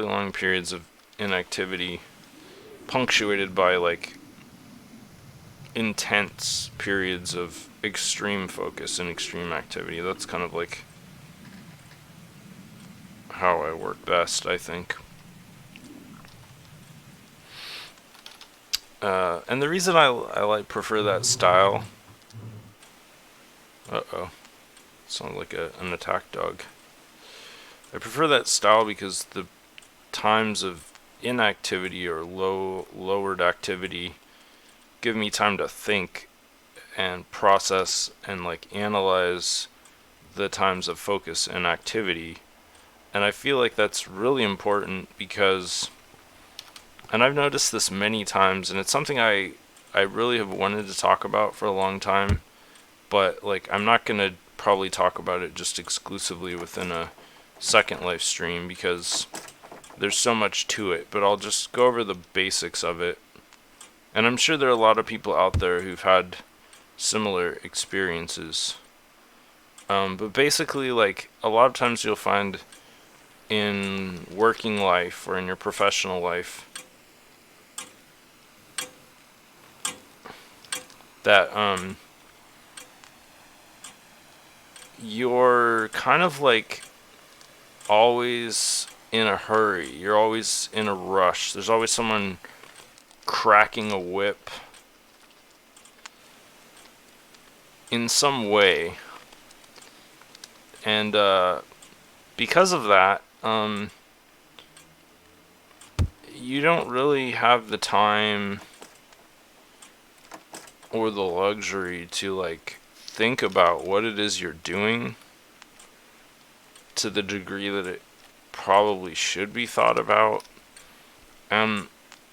long periods of inactivity punctuated by like intense periods of extreme focus and extreme activity. That's kind of like how I work best, I think. And the reason I like prefer that style. Uh-oh. Sounds like an attack dog. I prefer that style because the times of inactivity or lowered activity give me time to think and process and like analyze the times of focus and activity. And I feel like that's really important because, and I've noticed this many times, and it's something I really have wanted to talk about for a long time, but like I'm not gonna probably talk about it just exclusively within a Second Life stream because there's so much to it, but I'll just go over the basics of it. And I'm sure there are a lot of people out there who've had similar experiences. But basically, like, a lot of times you'll find in working life or in your professional life that you're kind of like always in a hurry. You're always in a rush. There's always someone cracking a whip in some way. And because of that, you don't really have the time or the luxury to like think about what it is you're doing to the degree that it probably should be thought about. And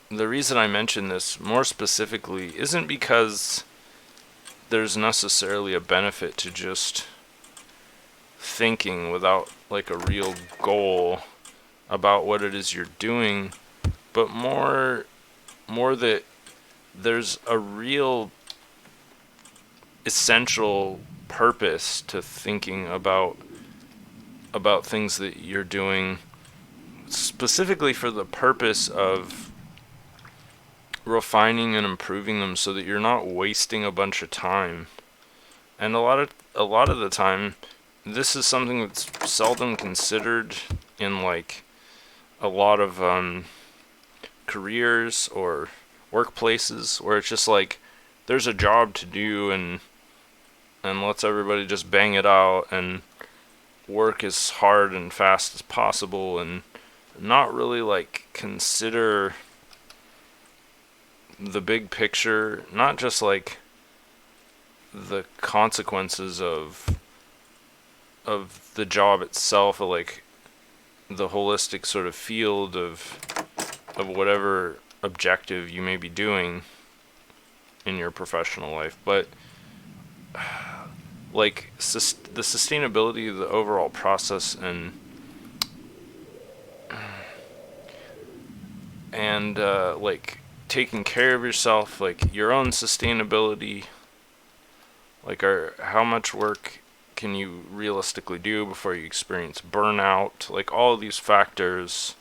the reason I mention this more specifically isn't because there's necessarily a benefit to just thinking without like a real goal about what it is you're doing, but more that there's a real essential purpose to thinking about things that you're doing, specifically for the purpose of refining and improving them so that you're not wasting a bunch of time. And a lot of the time this is something that's seldom considered in like a lot of careers or workplaces, where it's just like there's a job to do and lets everybody just bang it out and work as hard and fast as possible and not really like consider the big picture, not just like the consequences of the job itself, or like the holistic sort of field of whatever objective you may be doing in your professional life, but like the sustainability of the overall process and like taking care of yourself, like your own sustainability, like how much work can you realistically do before you experience burnout, like all of these factors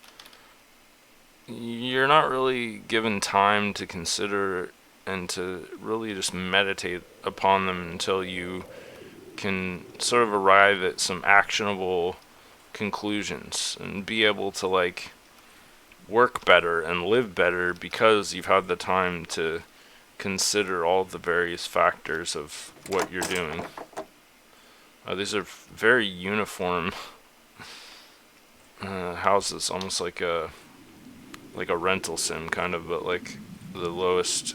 you're not really given time to consider and to really just meditate upon them until you can sort of arrive at some actionable conclusions and be able to like work better and live better because you've had the time to consider all the various factors of what you're doing. These are very uniform houses, almost like a rental sim kind of, but like the lowest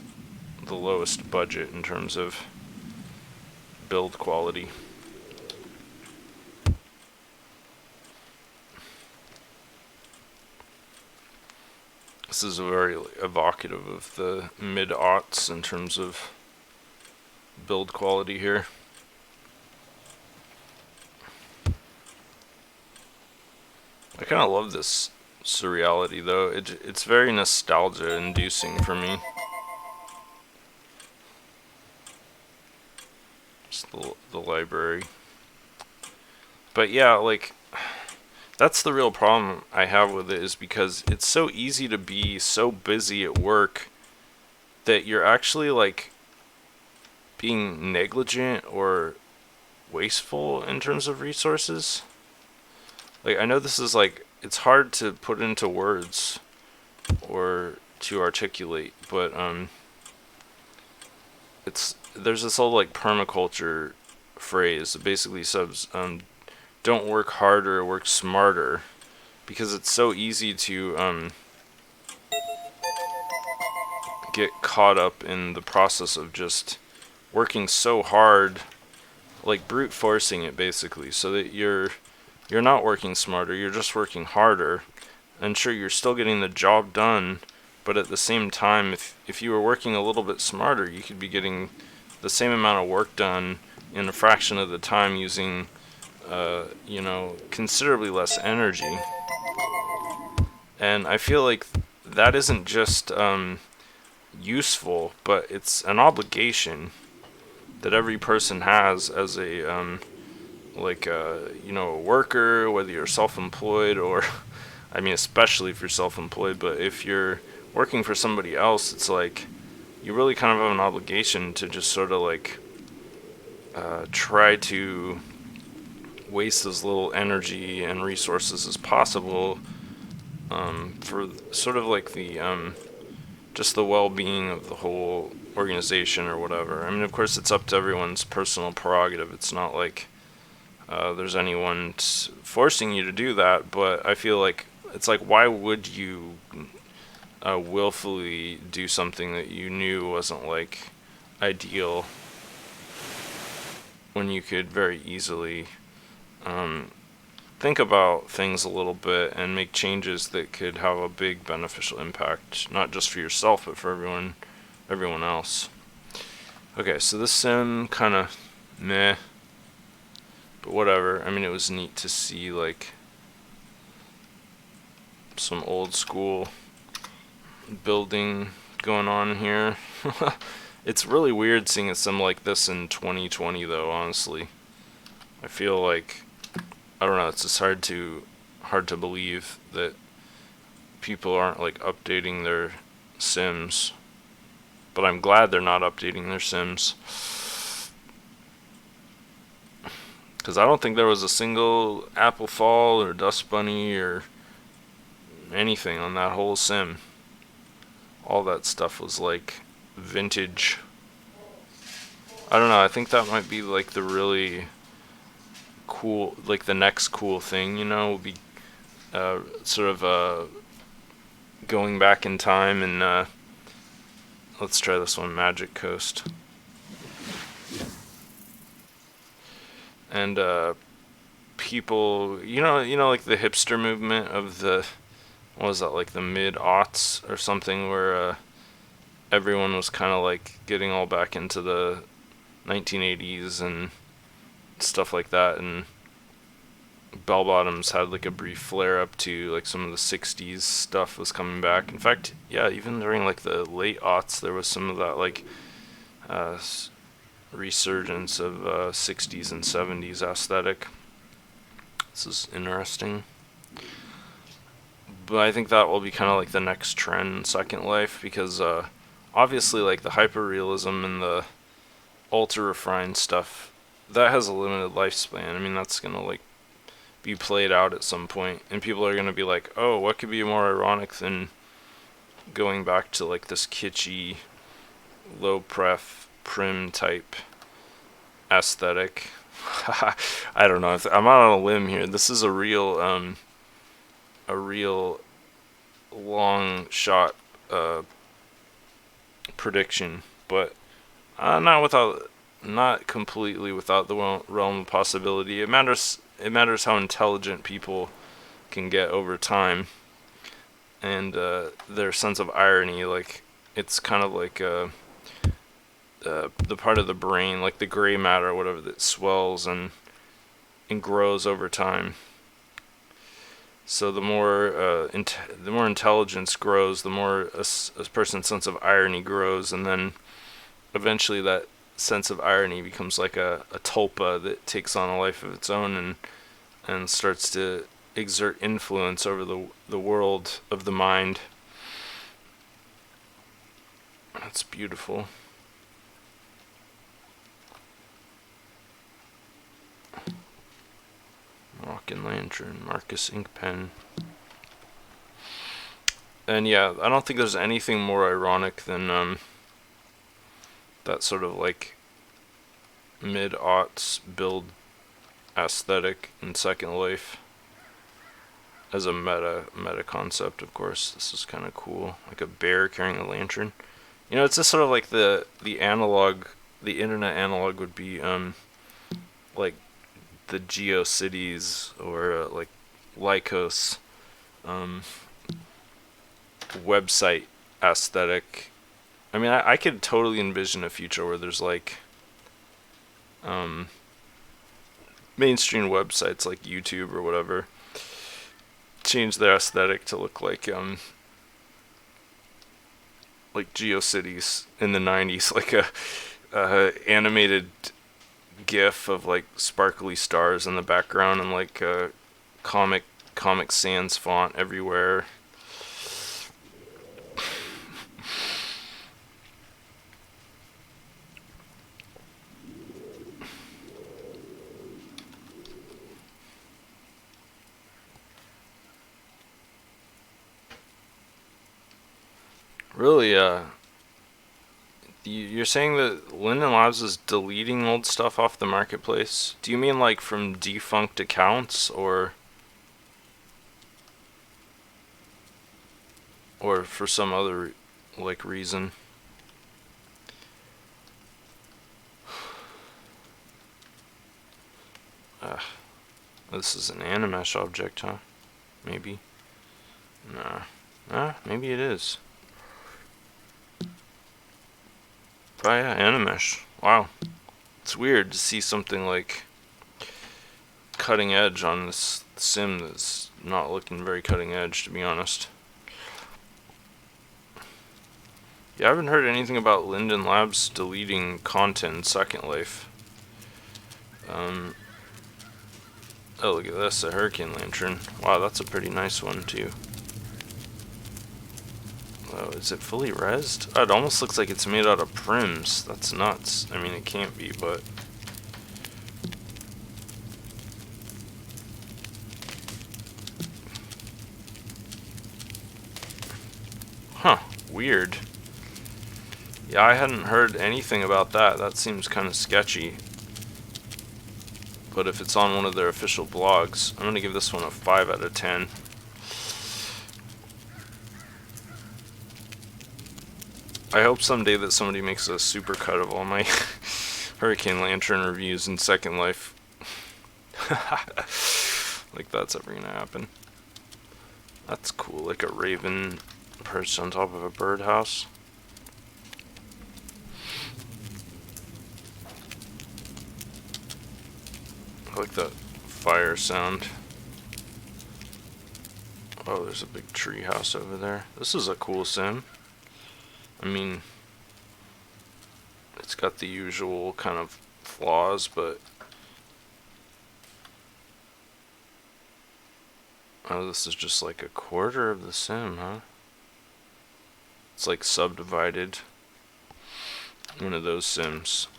budget in terms of build quality. This is very evocative of the mid-aughts in terms of build quality here. I kind of love this surreality though. It's very nostalgia inducing for me. Just the library. But yeah, like that's the real problem I have with it, is because it's so easy to be so busy at work that you're actually like being negligent or wasteful in terms of resources. Like I know this is like, it's hard to put into words or to articulate, but there's this whole like permaculture phrase that basically says don't work harder, work smarter, because it's so easy to get caught up in the process of just working so hard, like brute forcing it basically, so that you're not working smarter, you're just working harder. And sure, you're still getting the job done, but at the same time, if you were working a little bit smarter, you could be getting the same amount of work done in a fraction of the time using you know, considerably less energy. And I feel like that isn't just useful, but it's an obligation that every person has as a you know, a worker, whether you're self-employed or I mean especially if you're self-employed, but if you're working for somebody else, it's like you really kind of have an obligation to just sort of like try to waste as little energy and resources as possible for sort of like the just the well-being of the whole organization or whatever. I mean, of course, it's up to everyone's personal prerogative. It's not like there's anyone forcing you to do that, but I feel like it's like, why would you willfully do something that you knew wasn't like ideal when you could very easily think about things a little bit and make changes that could have a big beneficial impact, not just for yourself but for everyone else. Okay, so this sim kind of meh, but whatever. I mean, it was neat to see like some old school building going on here. It's really weird seeing a sim like this in 2020 though, honestly. I feel like, I don't know, it's just hard to believe that people aren't like updating their sims. But I'm glad they're not updating their sims, because I don't think there was a single apple fall or dust bunny or anything on that whole sim. All that stuff was like vintage. I don't know, I think that might be like the really cool, like the next cool thing, you know, will be sort of going back in time and let's try this one, Magic Coast. And people, you know, like the hipster movement of the, what was that, like the mid-aughts or something, where everyone was kind of like getting all back into the 1980s and stuff like that, and bell bottoms had like a brief flare up to like some of the 60s stuff was coming back. In fact, yeah, even during like the late aughts there was some of that like resurgence of 60s and 70s aesthetic. This is interesting. But I think that will be kind of like the next trend in Second Life, because obviously like the hyperrealism and the ultra refined stuff, that has a limited lifespan. I mean, that's gonna like be played out at some point, and people are gonna be like, oh, what could be more ironic than going back to like this kitschy, low pref, prim type aesthetic. I don't know. I'm out on a limb here. This is a real long shot prediction, but not completely without the realm of possibility. It matters how intelligent people can get over time, and their sense of irony. Like, it's kind of like the part of the brain, like the gray matter or whatever, that swells and grows over time. So the more intelligence grows, the more a person's sense of irony grows, and then eventually that sense of irony becomes like a tulpa that takes on a life of its own and starts to exert influence over the world of the mind. That's beautiful. Rockin' Lantern, Marcus Ink Pen. And yeah, I don't think there's anything more ironic than that sort of like mid-aughts build aesthetic in Second Life as a meta concept. Of course, this is kind of cool, like a bear carrying a lantern. You know, it's just sort of like the analog, the internet analog would be like the GeoCities or like Lycos website aesthetic. I mean, I could totally envision a future where there's like mainstream websites like YouTube or whatever change their aesthetic to look like GeoCities in the 90s, like a animated GIF of like sparkly stars in the background and like Comic Sans font everywhere. Really, you're saying that Linden Labs is deleting old stuff off the marketplace? Do you mean like from defunct accounts or for some other like reason? This is an Animesh object, huh? Maybe. Nah, maybe it is. Oh yeah, Animesh. Wow. It's weird to see something like cutting edge on this sim that's not looking very cutting edge, to be honest. Yeah, I haven't heard anything about Linden Labs deleting content in Second Life. Oh, look at this, a Hurricane Lantern. Wow, that's a pretty nice one, too. Oh, is it fully rezzed? Oh, it almost looks like it's made out of prims. That's nuts. I mean, it can't be, but... Huh, weird. Yeah, I hadn't heard anything about that. That seems kind of sketchy. But if it's on one of their official blogs, I'm going to give this one a 5 out of 10. I hope someday that somebody makes a supercut of all my Hurricane Lantern reviews in Second Life. Like that's ever going to happen. That's cool, like a raven perched on top of a birdhouse. I like that fire sound. Oh, there's a big tree house over there. This is a cool sim. I mean, it's got the usual kind of flaws, but... Oh, this is just like a quarter of the sim, huh? It's like subdivided. One of those sims.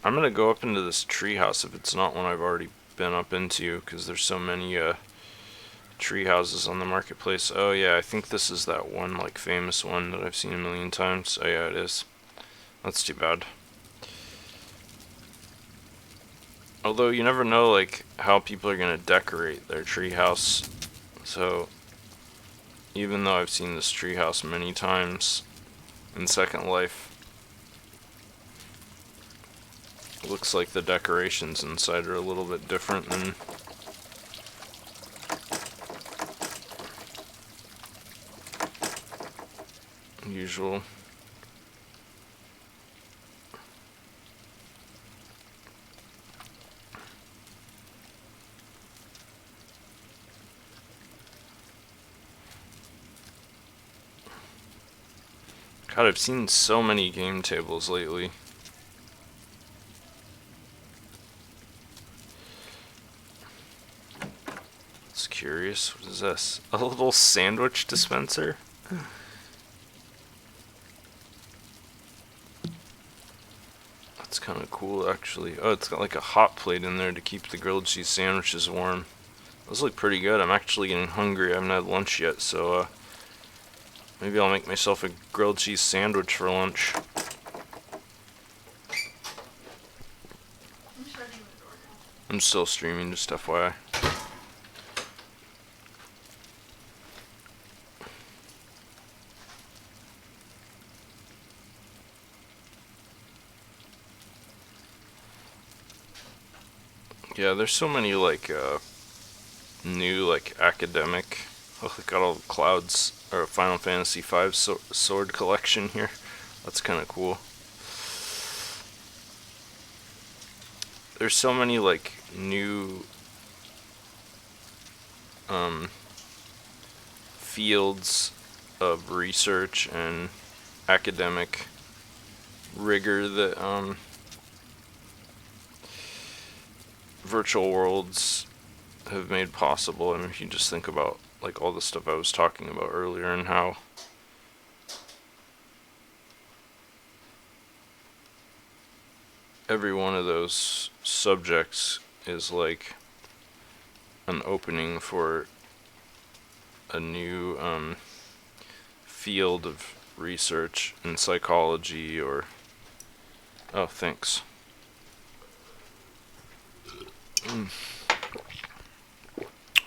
I'm gonna go up into this treehouse if it's not one I've already been up into, because there's so many tree houses on the marketplace. Oh yeah, I think this is that one like famous one that I've seen a million times. Oh yeah, it is. That's too bad. Although you never know like how people are gonna decorate their treehouse. So even though I've seen this treehouse many times in Second Life, looks like the decorations inside are a little bit different than usual. God, I've seen so many game tables lately. It's curious. What is this? A little sandwich dispenser? That's kind of cool, actually. Oh, it's got like a hot plate in there to keep the grilled cheese sandwiches warm. Those look pretty good. I'm actually getting hungry. I haven't had lunch yet, so Maybe I'll make myself a grilled cheese sandwich for lunch. I'm still streaming, just FYI. Yeah, there's so many like new like academic. Oh, they got all the clouds or Final Fantasy V sword collection here. That's kind of cool. There's so many like new fields of research and academic rigor that virtual worlds have made possible. I mean, if you just think about like all the stuff I was talking about earlier and how every one of those subjects is like an opening for a new field of research in psychology or... Oh, thanks.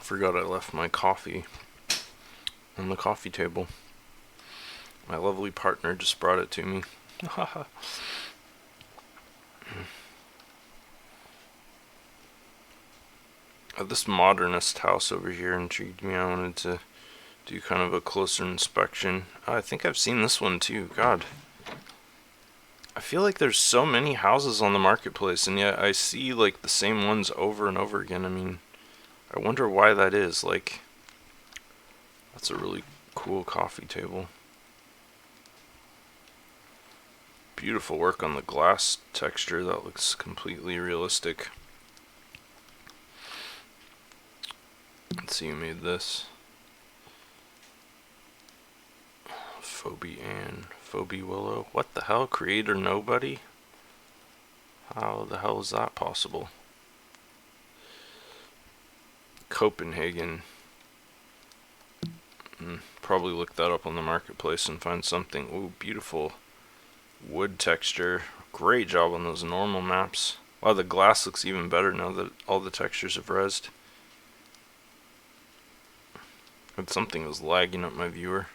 Forgot I left my coffee on the coffee table. My lovely partner just brought it to me. This modernist house over here intrigued me. I wanted to do kind of a closer inspection. I think I've seen this one too. God. I feel like there's so many houses on the marketplace, and yet I see like the same ones over and over again. I mean, I wonder why that is. Like, that's a really cool coffee table. Beautiful work on the glass texture. That looks completely realistic. Let's see who made this. Phoebe Willow. What the hell? Creator nobody? How the hell is that possible? Copenhagen. Probably look that up on the marketplace and find something. Ooh, beautiful wood texture. Great job on those normal maps. Wow, the glass looks even better now that all the textures have rezzed. But something was lagging up my viewer.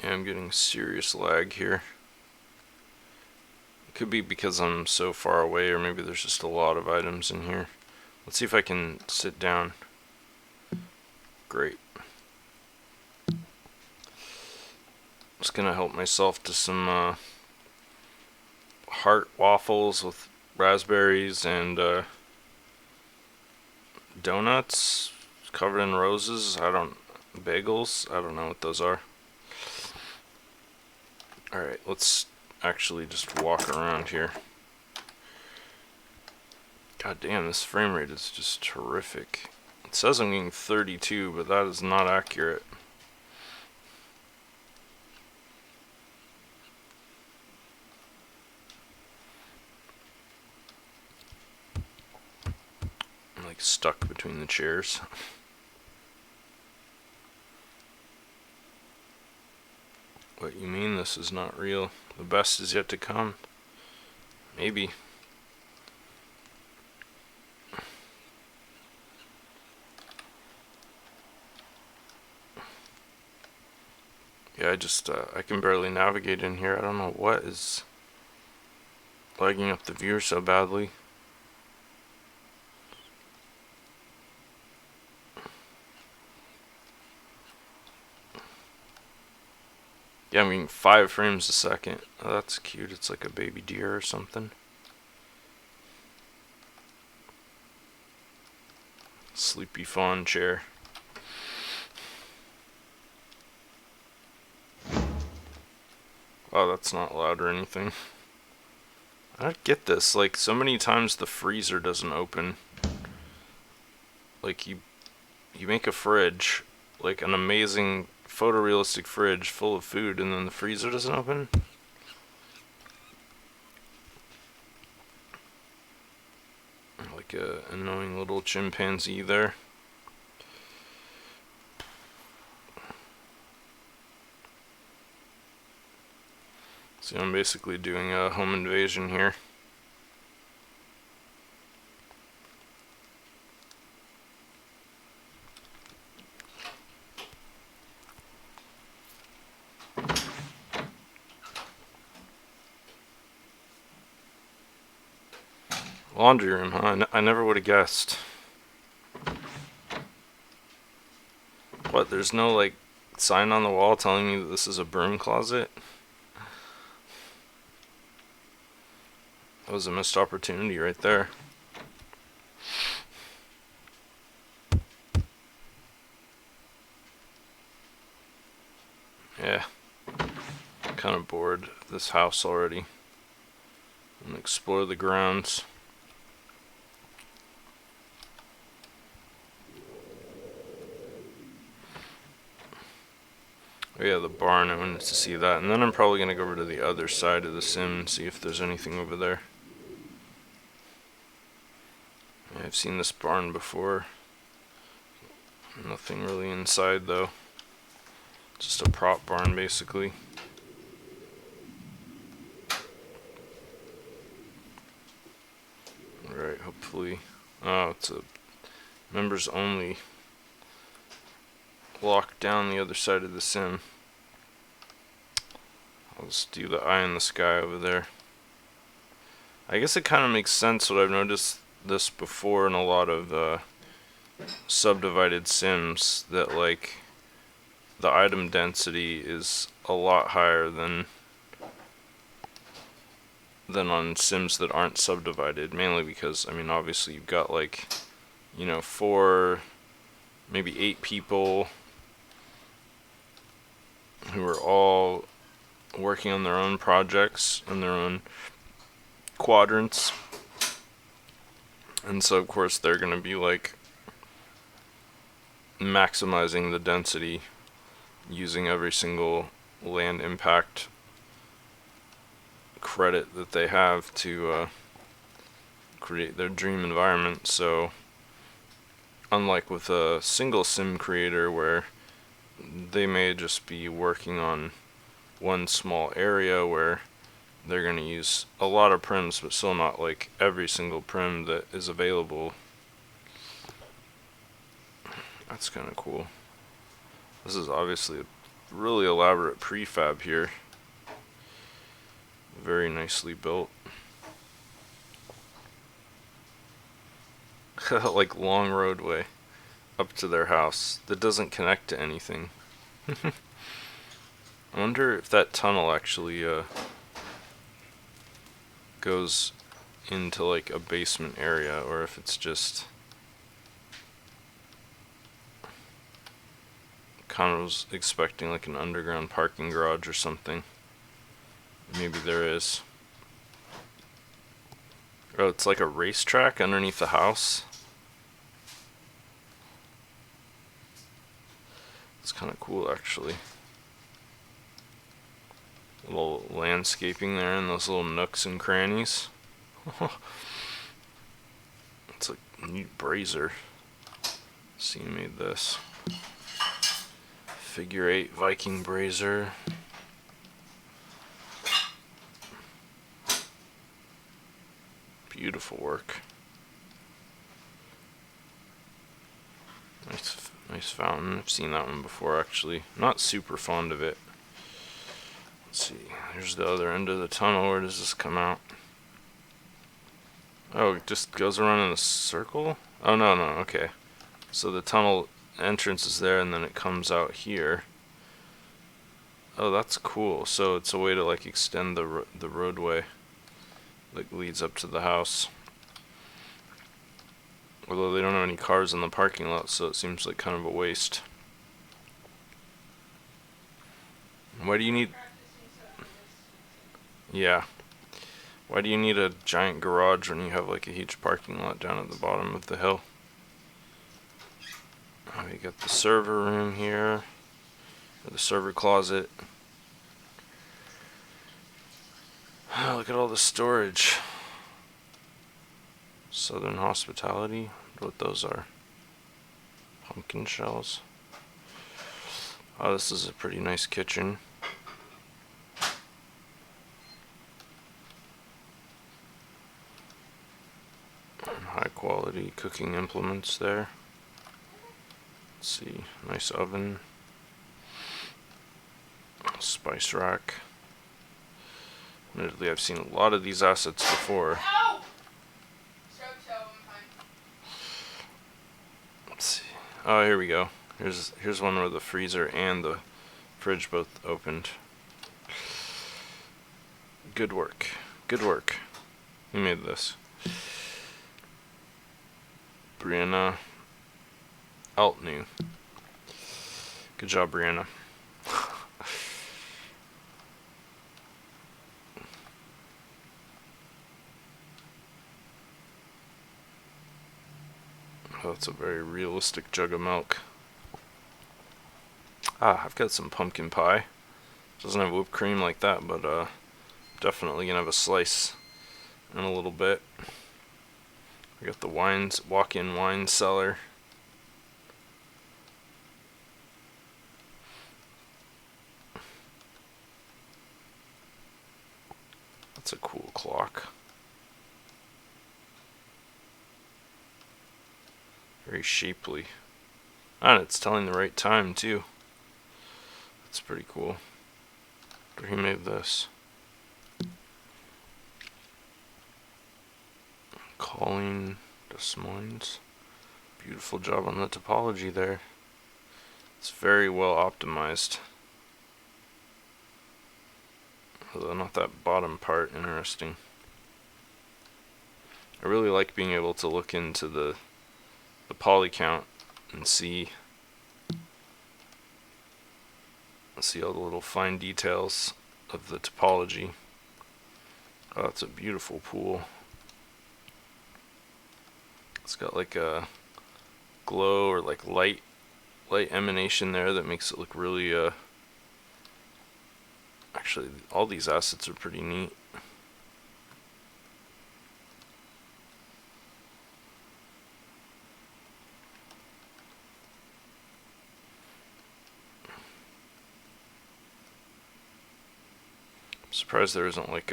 Yeah, I'm getting serious lag here. It could be because I'm so far away, or maybe there's just a lot of items in here. Let's see if I can sit down. Great. Just gonna help myself to some heart waffles with raspberries and donuts covered in roses. Bagels. I don't know what those are. Alright, let's actually just walk around here. God damn, this frame rate is just terrific. It says I'm getting 32, but that is not accurate. I'm like stuck between the chairs. What you mean this is not real? The best is yet to come. Maybe. Yeah, I can barely navigate in here. I don't know what is lagging up the viewer so badly. Yeah, I mean 5 frames a second. Oh, that's cute. It's like a baby deer or something. Sleepy fawn chair. Oh, that's not loud or anything. I don't get this. Like, so many times the freezer doesn't open. Like, you make a fridge, like an amazing photorealistic fridge full of food and then the freezer doesn't open. Like a annoying little chimpanzee there. So I'm basically doing a home invasion here. Laundry room, huh? I never would have guessed. What, there's no, like, sign on the wall telling me that this is a broom closet? That was a missed opportunity right there. Yeah. Kind of bored of this house already. And explore the grounds. Oh yeah, the barn, I wanted to see that. And then I'm probably going to go over to the other side of the sim and see if there's anything over there. Yeah, I've seen this barn before. Nothing really inside though. Just a prop barn basically. Alright, hopefully. Oh, it's a members only. Lock down the other side of the sim. I'll just do the eye in the sky over there. I guess it kind of makes sense what I've noticed this before in a lot of subdivided sims, that like the item density is a lot higher than on sims that aren't subdivided, mainly because, I mean, obviously you've got like, you know, 4, maybe 8 people who are all working on their own projects and their own quadrants, and so of course they're going to be like maximizing the density using every single land impact credit that they have to create their dream environment. So unlike with a single sim creator where they may just be working on one small area where they're going to use a lot of prims but still not like every single prim that is available. That's kind of cool. This is obviously a really elaborate prefab here. Very nicely built. Like long roadway up to their house that doesn't connect to anything. I wonder if that tunnel actually goes into like a basement area, or if it's just kind of was expecting like an underground parking garage or something. Maybe there is. Oh, it's like a racetrack underneath the house. It's kind of cool actually. Little landscaping there and those little nooks and crannies. It's like a neat brazier. See, you made this. Figure 8 Viking brazier. Beautiful work. Nice fountain. I've seen that one before actually. Not super fond of it. Let's see. Here's the other end of the tunnel. Where does this come out? Oh, it just goes around in a circle? Oh, no, okay. So the tunnel entrance is there and then it comes out here. Oh, that's cool. So it's a way to like extend the roadway that leads up to the house. Although they don't have any cars in the parking lot, so it seems like kind of a waste. Why do you need... Yeah. Why do you need a giant garage when you have like a huge parking lot down at the bottom of the hill? Oh, we got the server room here. The server closet. Oh, look at all the storage. Southern Hospitality. I wonder what those are. Pumpkin shells. Oh, this is a pretty nice kitchen. And high quality cooking implements there. Let's see, nice oven. Spice rack. Admittedly, I've seen a lot of these assets before. Let's see. Oh, here we go. Here's one where the freezer and the fridge both opened. Good work. Good work. You made this. Brianna Altnew. Good job, Brianna. Oh, that's a very realistic jug of milk. Ah, I've got some pumpkin pie. Doesn't have whipped cream like that, but definitely gonna have a slice in a little bit. I got the wines, walk-in wine cellar. That's a cool clock. Very shapely. And it's telling the right time too. That's pretty cool. Who made this? Colleen Des Moines. Beautiful job on the topology there. It's very well optimized. Although not that bottom part, interesting. I really like being able to look into the poly count and see all the little fine details of the topology. Oh, it's a beautiful pool. It's got like a glow or like light emanation there that makes it look really actually all these assets are pretty neat. I'm surprised there isn't like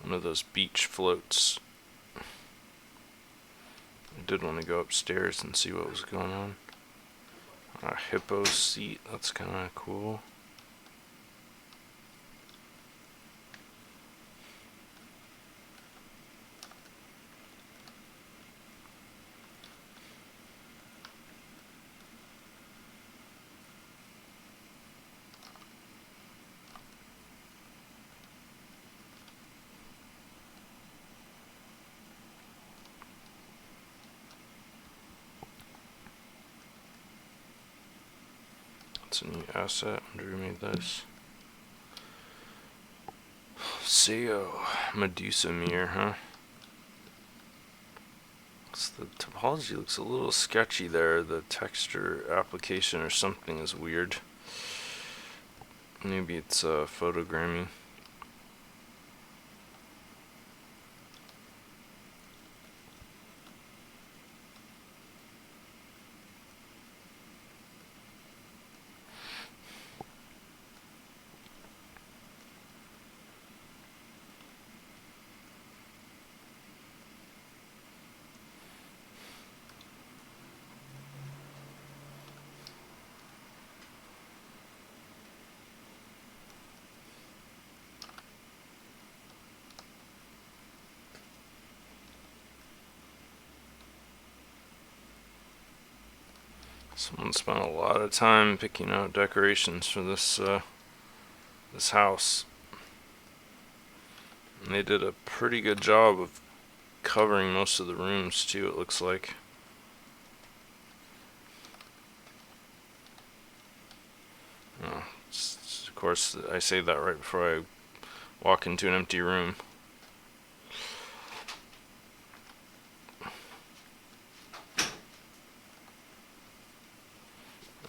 one of those beach floats. I did want to go upstairs and see what was going on. A hippo seat, that's kind of cool. It's a new asset. I wonder who made this. Seo Medusa mirror, huh? The topology looks a little sketchy there. The texture application or something is weird. Maybe it's photogrammy. Someone spent a lot of time picking out decorations for this this house. And they did a pretty good job of covering most of the rooms too, it looks like. Oh, of course, I say that right before I walk into an empty room.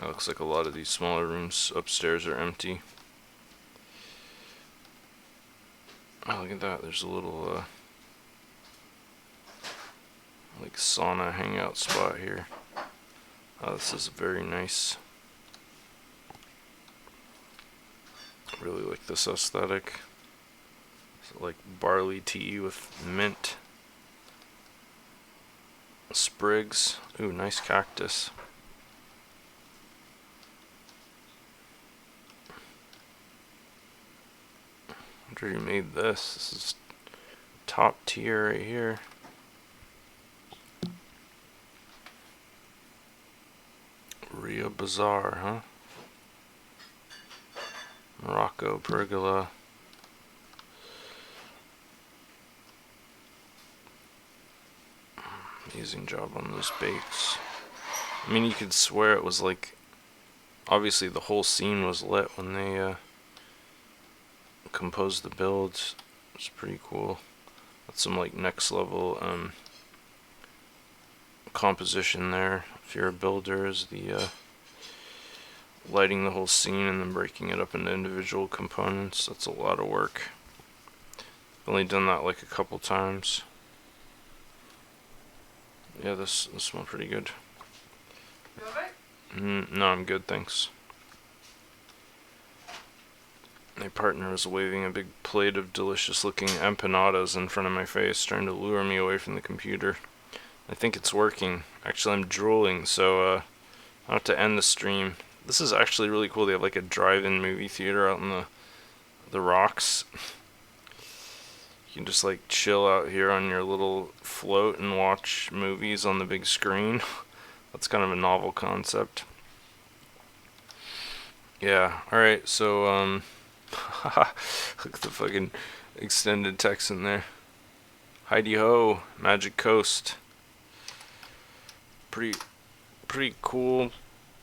It looks like a lot of these smaller rooms upstairs are empty. Oh, look at that. There's a little, like, sauna hangout spot here. Oh, this is very nice. Really like this aesthetic. It's like barley tea with mint. Sprigs. Ooh, nice cactus. I wonder who made this. This is top tier right here. Rio Bazaar, huh? Morocco pergola. Amazing job on those bakes. I mean, you could swear it was like, obviously the whole scene was lit when they composed the builds. It's pretty cool. That's some like next level composition there. If you're a builder, is the lighting the whole scene and then breaking it up into individual components. That's a lot of work. I've only done that like a couple times. Yeah, this smells pretty good. You alright? No, I'm good, thanks. My partner was waving a big plate of delicious looking empanadas in front of my face, trying to lure me away from the computer. I think it's working. Actually, I'm drooling, so I'll have to end the stream. This is actually really cool. They have like a drive-in movie theater out in the rocks. You can just like chill out here on your little float and watch movies on the big screen. That's kind of a novel concept. Yeah, alright, so look at the fucking extended text in there. Heidi ho, Magic Coast. Pretty cool,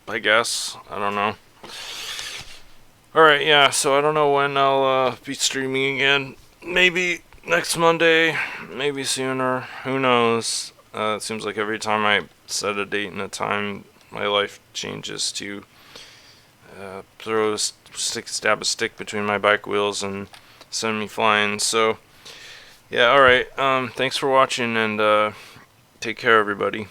I guess. I don't know. Alright, yeah, so I don't know when I'll be streaming again. Maybe next Monday, maybe sooner. Who knows? It seems like every time I set a date and a time, my life changes to stab a stick between my bike wheels and send me flying. So, yeah, alright. Thanks for watching and take care, everybody.